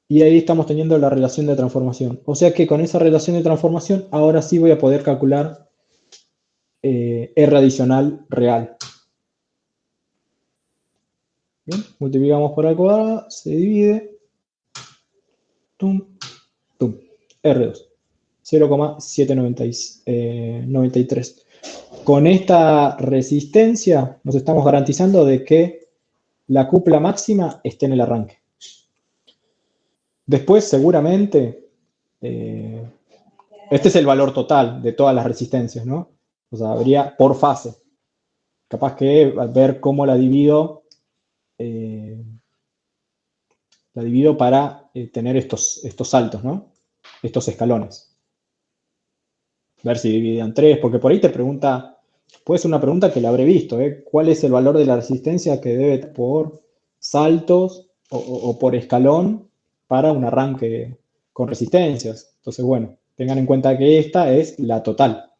Y ahí estamos teniendo la relación de transformación. O sea que con esa relación de transformación, ahora sí voy a poder calcular R adicional real. Bien, multiplicamos por al cuadrado, se divide. Tum, tum, R2. 0,793. Con esta resistencia nos estamos garantizando de que la cupla máxima esté en el arranque. Después, seguramente, este es el valor total de todas las resistencias, ¿no? O sea, habría por fase. capaz que ver cómo la divido para tener estos saltos, ¿no? Estos escalones. Ver si dividían 3, porque por ahí te pregunta, puede ser una pregunta que la habré visto, ¿eh? ¿Cuál es el valor de la resistencia que debe por saltos o por escalón para un arranque con resistencias? Entonces, bueno, tengan en cuenta que esta es la total.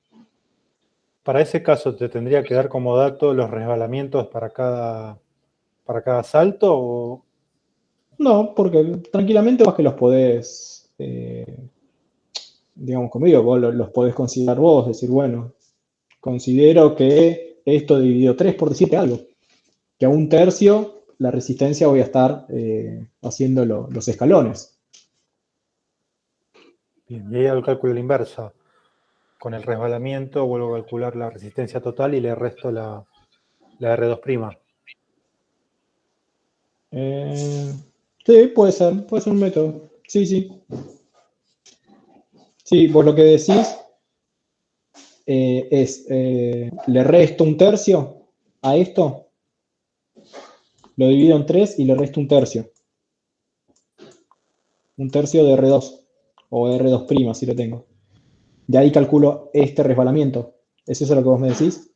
Para ese caso, ¿te tendría que dar como dato los resbalamientos para cada salto? ¿O? No, porque tranquilamente vos que los podés, digamos conmigo, vos los podés considerar vos, decir, bueno, considero que esto dividido 3 por decirte algo, que a un tercio la resistencia voy a estar haciendo los escalones. Bien, y ahí hago el cálculo a la inversa. Con el resbalamiento vuelvo a calcular la resistencia total y le resto la R2'. Sí, puede ser un método. Sí, sí. Sí, vos lo que decís le resto un tercio a esto, lo divido en 3 y le resto un tercio. Un tercio de R2 o R2', si lo tengo. De ahí calculo este resbalamiento. ¿Es eso lo que vos me decís?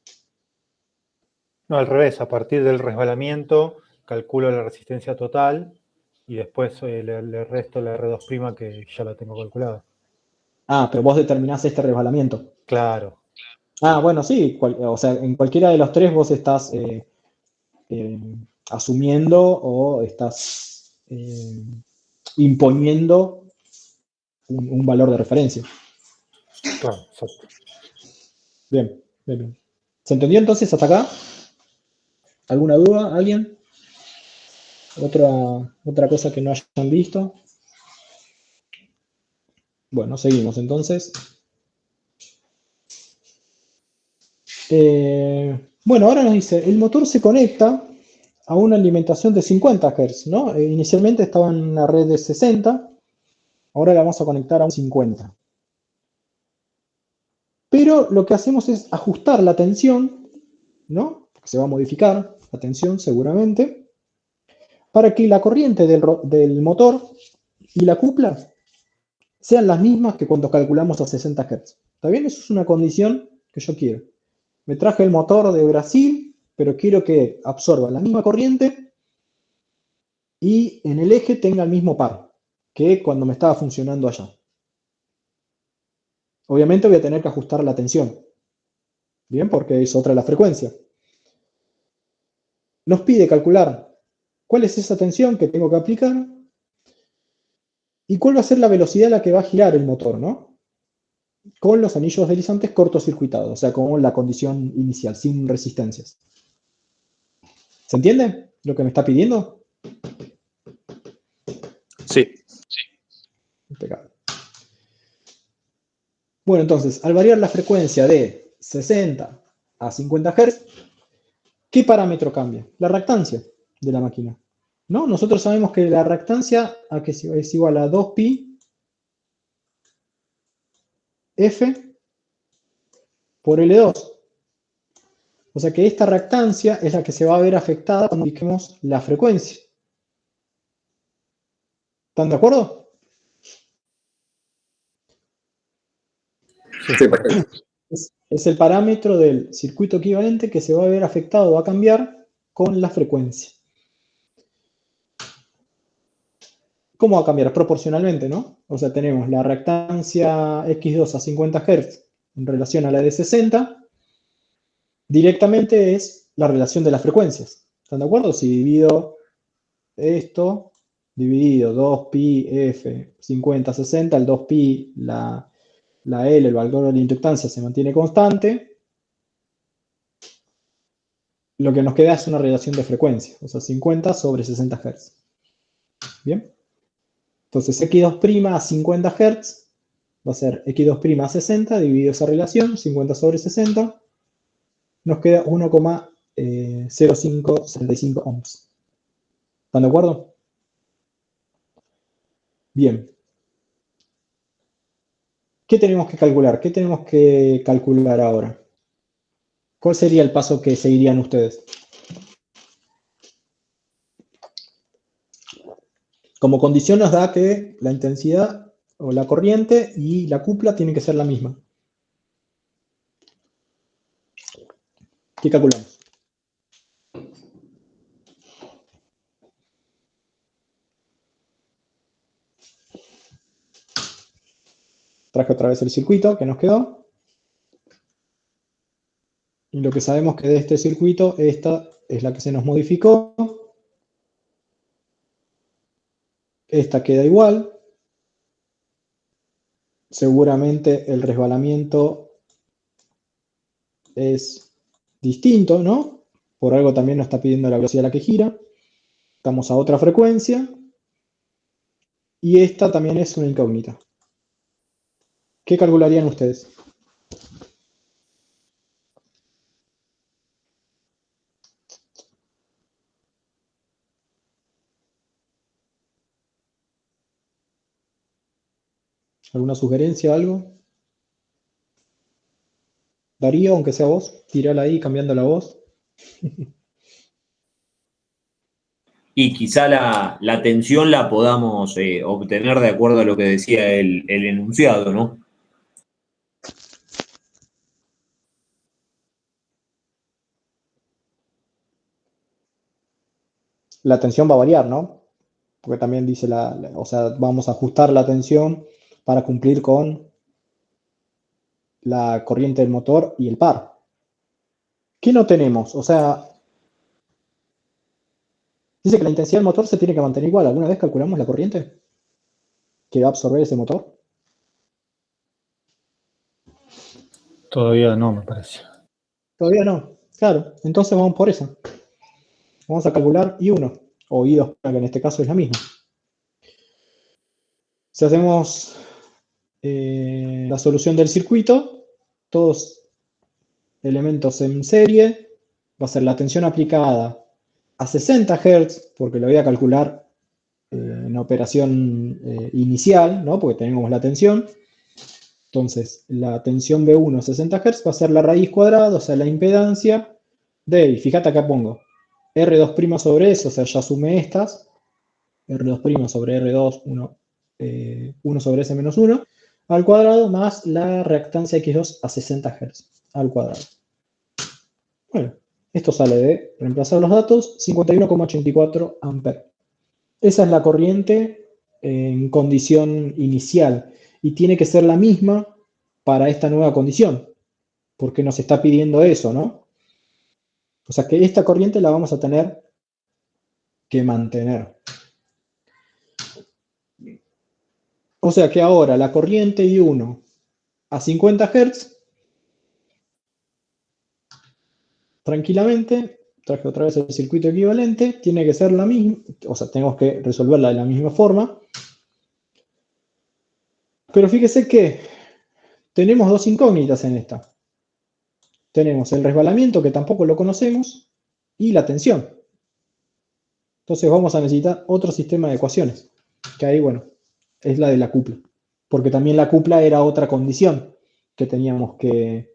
No, al revés, a partir del resbalamiento calculo la resistencia total y después le resto la R2' que ya la tengo calculada. Ah, pero vos determinás este resbalamiento. Claro. Ah, bueno, sí. O sea, en cualquiera de los tres vos estás asumiendo o estás imponiendo un valor de referencia. Claro, exacto. Bien, bien, bien. ¿Se entendió entonces hasta acá? ¿Alguna duda? ¿Alguien? ¿Otra cosa que no hayan visto? Bueno, seguimos entonces. Bueno, ahora nos dice, el motor se conecta a una alimentación de 50 Hz, ¿no? Inicialmente estaba en una red de 60, ahora la vamos a conectar a un 50. Pero lo que hacemos es ajustar la tensión, ¿no? Porque se va a modificar la tensión seguramente, para que la corriente del motor y la cupla sean las mismas que cuando calculamos a 60 Hz. ¿Está bien? Eso es una condición que yo quiero. Me traje el motor de Brasil, pero quiero que absorba la misma corriente y en el eje tenga el mismo par que cuando me estaba funcionando allá. Obviamente voy a tener que ajustar la tensión. Bien, porque es otra la frecuencia. Nos pide calcular cuál es esa tensión que tengo que aplicar y cuál va a ser la velocidad a la que va a girar el motor, ¿no? Con los anillos deslizantes cortocircuitados, o sea, con la condición inicial, sin resistencias. ¿Se entiende lo que me está pidiendo? Sí. Impecable. Bueno, entonces, al variar la frecuencia de 60 a 50 Hz, ¿qué parámetro cambia? La reactancia de la máquina, ¿no? Nosotros sabemos que la reactancia es igual a 2pi F por L2. O sea que esta reactancia es la que se va a ver afectada cuando modifiquemos la frecuencia. ¿Están de acuerdo? Sí, perfecto. Es el parámetro del circuito equivalente que se va a ver afectado, va a cambiar con la frecuencia. ¿Cómo va a cambiar? Proporcionalmente, ¿no? O sea, tenemos la reactancia X2 a 50 Hz en relación a la de 60. Directamente es la relación de las frecuencias. ¿Están de acuerdo? Si divido esto, dividido 2pi f 50 60, el 2pi, la L, el valor de la inductancia se mantiene constante, lo que nos queda es una relación de frecuencia, o sea, 50 sobre 60 Hz. ¿Bien? Entonces, x2' a 50 Hz va a ser x2' a 60, dividido esa relación, 50 sobre 60, nos queda 1,0565 ohms. ¿Están de acuerdo? Bien. ¿Qué tenemos que calcular? ¿Qué tenemos que calcular ahora? ¿Cuál sería el paso que seguirían ustedes? Como condición nos da que la intensidad o la corriente y la cupla tienen que ser la misma. ¿Qué calculamos? Traje otra vez el circuito que nos quedó. Y lo que sabemos que de este circuito, esta es la que se nos modificó. Esta queda igual. Seguramente el resbalamiento es distinto, ¿no? Por algo también nos está pidiendo la velocidad a la que gira. Estamos a otra frecuencia. Y esta también es una incógnita. ¿Qué calcularían ustedes? ¿Alguna sugerencia o algo? Darío, aunque sea vos, tirala ahí cambiando la voz. Y quizá la tensión la podamos obtener de acuerdo a lo que decía el enunciado, ¿no? La tensión va a variar, ¿no? Porque también dice o sea, vamos a ajustar la tensión para cumplir con la corriente del motor y el par. ¿Qué no tenemos? O sea, dice que la intensidad del motor se tiene que mantener igual. ¿Alguna vez calculamos la corriente que va a absorber ese motor? Todavía no, me parece. Todavía no. Claro, entonces vamos por eso. Vamos a calcular I1 o I2, que en este caso es la misma. Si hacemos la solución del circuito, todos elementos en serie, va a ser la tensión aplicada a 60 Hz, porque lo voy a calcular en operación inicial, ¿no? Porque tenemos la tensión. Entonces, la tensión B1 60 Hz va a ser la raíz cuadrada, o sea, la impedancia de, y fíjate acá pongo, R2' sobre S, o sea, ya sumé estas, R2' sobre R2, 1 sobre S menos 1, al cuadrado, más la reactancia X2 a 60 Hz, al cuadrado. Bueno, esto sale de reemplazar los datos, 51,84 amperes. Esa es la corriente en condición inicial y tiene que ser la misma para esta nueva condición, porque nos está pidiendo eso, ¿no? O sea que esta corriente la vamos a tener que mantener. O sea que ahora la corriente I1 a 50 Hz, tranquilamente, traje otra vez el circuito equivalente, tiene que ser la misma, o sea, tenemos que resolverla de la misma forma. Pero fíjese que tenemos dos incógnitas en esta. Tenemos el resbalamiento, que tampoco lo conocemos, y la tensión. Entonces vamos a necesitar otro sistema de ecuaciones, que ahí, bueno, es la de la cupla. Porque también la cupla era otra condición que teníamos que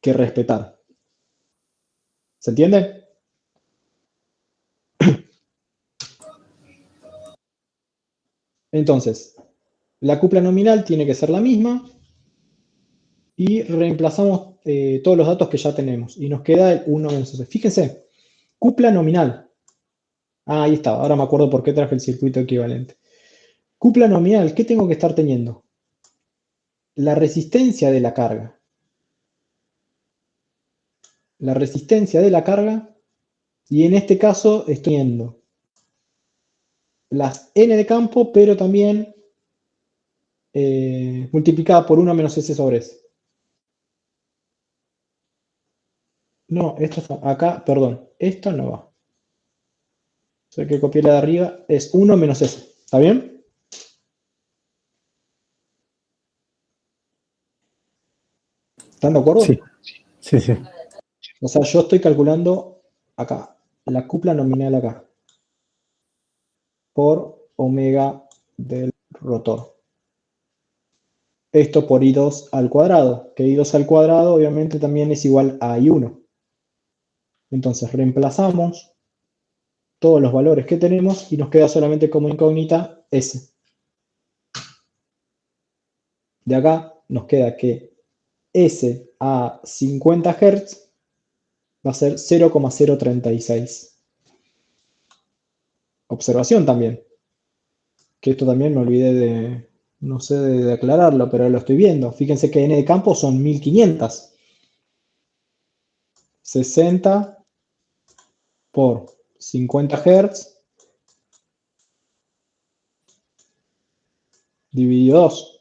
respetar. ¿Se entiende? Entonces, la cupla nominal tiene que ser la misma y reemplazamos todos los datos que ya tenemos. Y nos queda el 1 menos S. Fíjense, cupla nominal. Ah, ahí está. Ahora me acuerdo por qué traje el circuito equivalente. Cupla nominal, ¿qué tengo que estar teniendo? La resistencia de la carga. La resistencia de la carga. Y en este caso estoy teniendo las n de campo, pero también multiplicada por 1 menos S sobre S. No, esto acá, perdón, esto no va. O sea que copié la de arriba, es 1 menos S. ¿Está bien? ¿Están de acuerdo? Sí, sí, sí. O sea, yo estoy calculando acá, la cupla nominal acá, por omega del rotor. esto por I2 al cuadrado, que I2 al cuadrado obviamente también es igual a I1. Entonces reemplazamos todos los valores que tenemos y nos queda solamente como incógnita S. De acá nos queda que S a 50 Hz va a ser 0,036. Observación también, que esto también me olvidé de, no sé de aclararlo, pero lo estoy viendo. Fíjense que N de campo son 1500. 60 por 50 Hz dividido 2.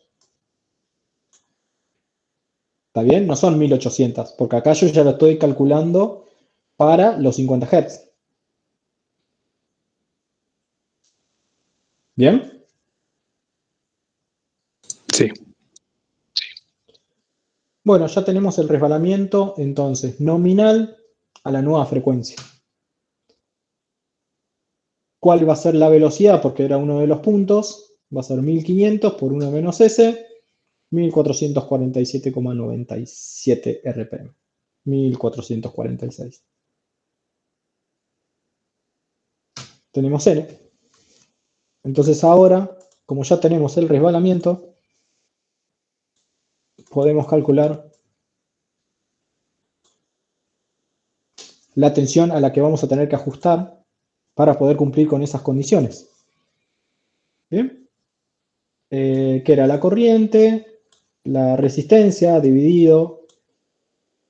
¿Está bien? No son 1800, porque acá yo ya lo estoy calculando para los 50 Hz. ¿Bien? Sí. Bueno, ya tenemos el resbalamiento, entonces, nominal a la nueva frecuencia. ¿Cuál va a ser la velocidad? Porque era uno de los puntos. Va a ser 1500 por 1 menos S, 1447,97 RPM. 1446. Tenemos N. Entonces ahora, como ya tenemos el resbalamiento, podemos calcular la tensión a la que vamos a tener que ajustar para poder cumplir con esas condiciones. ¿Bien? Que era la corriente, la resistencia dividido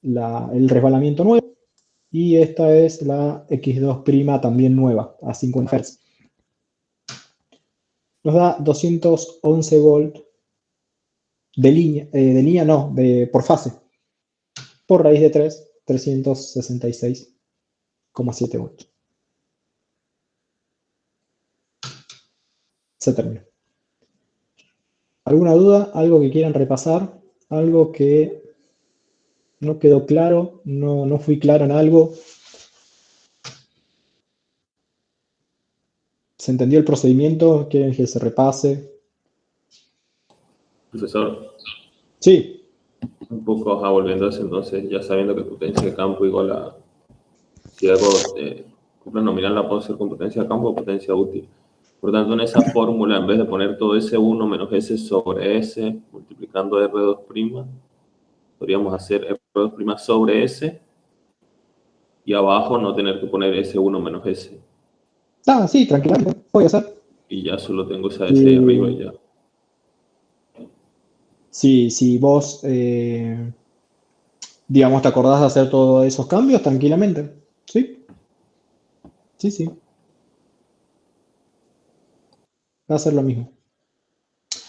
el resbalamiento nuevo, y esta es la X2' también nueva, a 50 Hz. Nos da 211 volt de línea no, por fase, por raíz de 3, 366,7 volts. Se terminó. ¿Alguna duda? ¿Algo que quieran repasar? ¿Algo que no quedó claro? ¿No fui claro en algo? ¿Se entendió el procedimiento? ¿Quieren que se repase? Profesor, Sí. un poco volviendo a eso, entonces, ya sabiendo que potencia de campo igual a, si hago cupla nominal la puedo hacer con potencia de campo o potencia útil. Por tanto, en esa fórmula, en vez de poner todo S1 menos S sobre S, multiplicando R2', podríamos hacer R2' sobre S y abajo no tener que poner S1 menos S. Ah, sí, tranquilamente, voy a hacer. Y ya solo tengo esa S ahí arriba y ya. Si vos, digamos, te acordás de hacer todos esos cambios, tranquilamente. ¿Sí? Sí. Va a ser lo mismo.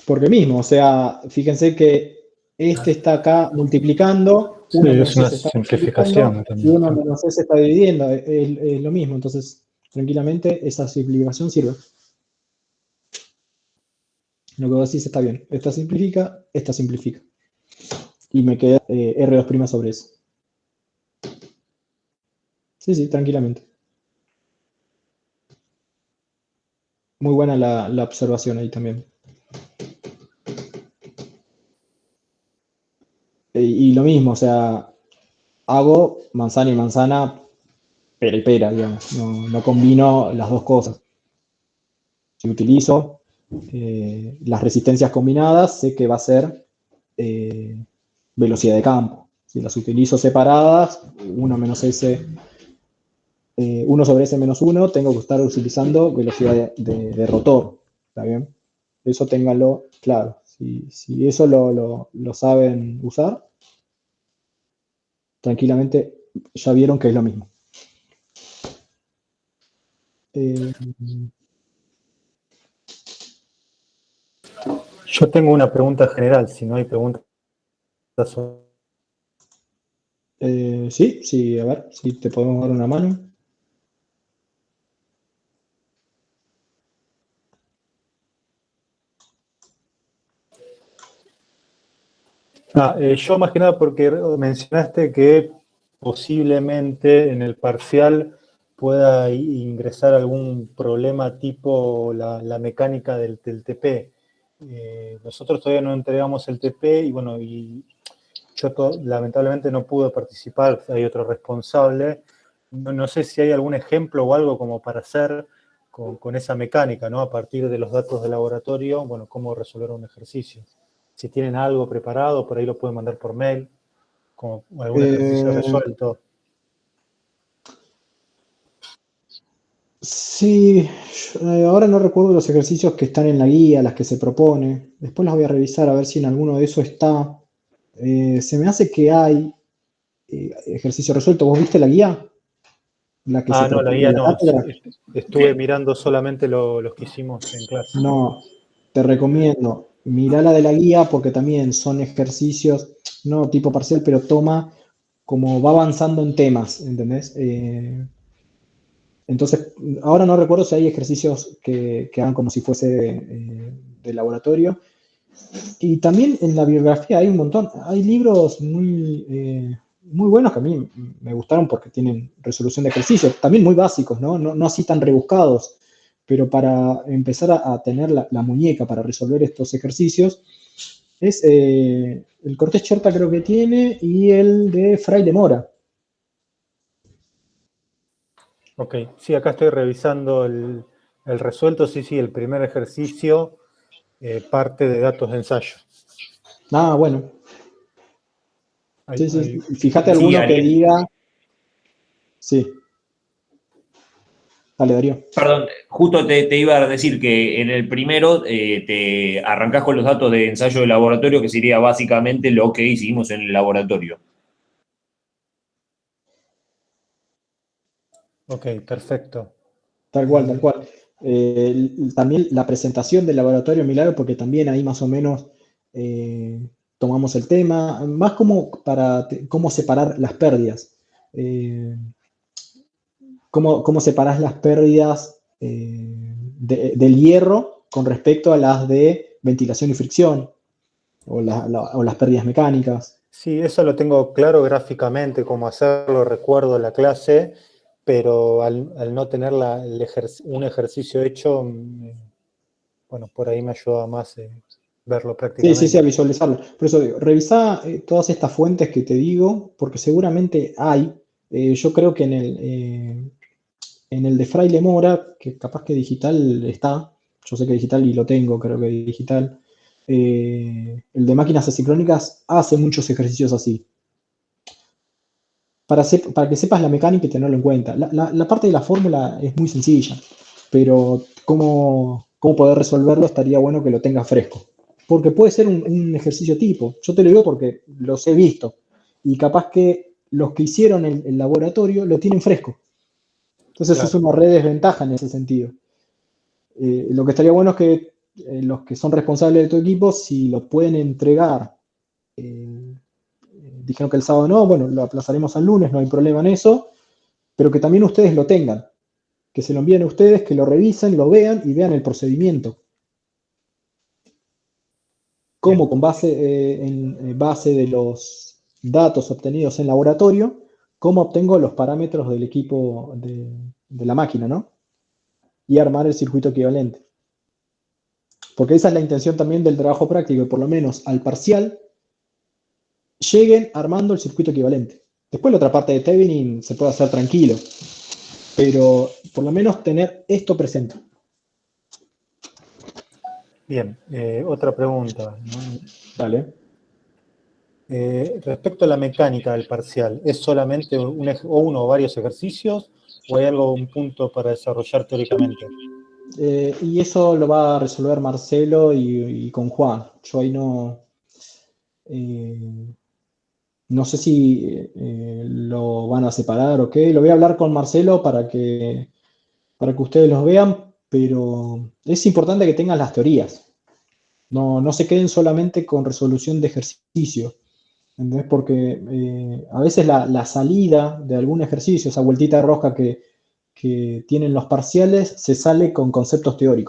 Porque mismo, o sea, fíjense que este está acá multiplicando, Sí, uno es menos una S está simplificación multiplicando y uno menos S está dividiendo, es lo mismo. Entonces, tranquilamente, esa simplificación sirve. Lo que vos decís está bien. Esta simplifica. Y me queda R2' sobre eso. Sí, tranquilamente. Muy buena la observación ahí también. Y lo mismo, o sea, hago manzana y manzana, pera y pera, digamos. No combino las dos cosas. Si utilizo las resistencias combinadas, sé que va a ser velocidad de campo. Si las utilizo separadas, 1 menos S, 1 sobre S menos 1, tengo que estar utilizando velocidad de rotor. ¿Está bien? Eso ténganlo claro. Si eso lo saben usar, tranquilamente ya vieron que es lo mismo. Yo tengo una pregunta general, si no hay preguntas. Sí, a ver si te podemos dar una mano. Yo más que nada porque mencionaste que posiblemente en el parcial pueda ingresar algún problema tipo la mecánica del TP. nosotros todavía no entregamos el TP y bueno, yo lamentablemente no pude participar, hay otro responsable. No sé si hay algún ejemplo o algo como para hacer con esa mecánica, ¿no? A partir de los datos de laboratorio, bueno, cómo resolver un ejercicio. Si tienen algo preparado, por ahí lo pueden mandar por mail, como algún ejercicio resuelto. Sí, ahora no recuerdo los ejercicios que están en la guía, las que se propone. Después las voy a revisar a ver si en alguno de esos está. Se me hace que hay ejercicio resuelto. ¿Vos viste la guía? La que se No, la propone guía en la no. cátedra. Estuve mirando solamente los que hicimos en clase. No, te recomiendo. Mirá la de la guía porque también son ejercicios, no tipo parcial, pero toma como va avanzando en temas, ¿entendés? Entonces, ahora no recuerdo si hay ejercicios que hagan como si fuese de laboratorio. Y también en la bibliografía hay un montón. Hay libros muy buenos que a mí me gustaron porque tienen resolución de ejercicios. También muy básicos, ¿no? No así tan rebuscados. Pero para empezar a tener la muñeca para resolver estos ejercicios, es el Cortés Cherta creo que tiene y el de Fraile Mora. Ok, sí, acá estoy revisando el resuelto. Sí, el primer ejercicio parte de datos de ensayo. Bueno. Sí. Fíjate Sí, alguno que Ariel. diga. Sí. Dale, Darío. Perdón, justo te iba a decir que en el primero te arrancás con los datos de ensayo de laboratorio, que sería básicamente lo que hicimos en el laboratorio. Ok, perfecto. Tal cual. También la presentación del laboratorio Milagro, porque también ahí más o menos tomamos el tema, más como para cómo separar las pérdidas. Cómo separás las pérdidas del hierro con respecto a las de ventilación y fricción, o las pérdidas mecánicas. Sí, eso lo tengo claro gráficamente, cómo hacerlo, recuerdo la clase, pero al no tener un ejercicio hecho, bueno, por ahí me ayuda más verlo prácticamente. Sí, a visualizarlo. Por eso digo, revisá todas estas fuentes que te digo, porque seguramente hay. Yo creo que en el de Fraile Mora, que capaz que digital está, yo sé que digital y lo tengo, creo que digital. El de máquinas asincrónicas hace muchos ejercicios así. Para que sepas la mecánica y tenerlo en cuenta. La parte de la fórmula es muy sencilla, pero cómo poder resolverlo estaría bueno que lo tengas fresco. Porque puede ser un ejercicio tipo. Yo te lo digo porque los he visto. Y capaz que los que hicieron el laboratorio lo tienen fresco. Entonces es una red desventaja en ese sentido. Lo que estaría bueno es que los que son responsables de tu equipo, si lo pueden entregar, dijeron que el sábado no, bueno, lo aplazaremos al lunes, no hay problema en eso, pero que también ustedes lo tengan, que se lo envíen a ustedes, que lo revisen, lo vean y vean el procedimiento. Cómo con base, en base de los datos obtenidos en laboratorio, cómo obtengo los parámetros del equipo de la máquina, ¿no? Y armar el circuito equivalente. Porque esa es la intención también del trabajo práctico, que por lo menos al parcial lleguen armando el circuito equivalente. Después la otra parte de Thevenin se puede hacer tranquilo, pero por lo menos tener esto presente. Bien, otra pregunta, ¿no? Dale. Respecto a la mecánica del parcial, ¿es solamente uno o varios ejercicios o hay un punto para desarrollar teóricamente? Y eso lo va a resolver Marcelo y con Juan. Yo ahí no sé si lo van a separar o qué. Lo voy a hablar con Marcelo para que ustedes los vean, pero es importante que tengan las teorías. No se queden solamente con resolución de ejercicio. ¿Entendés? Porque a veces la salida de algún ejercicio, esa vueltita de rosca que tienen los parciales, se sale con conceptos teóricos.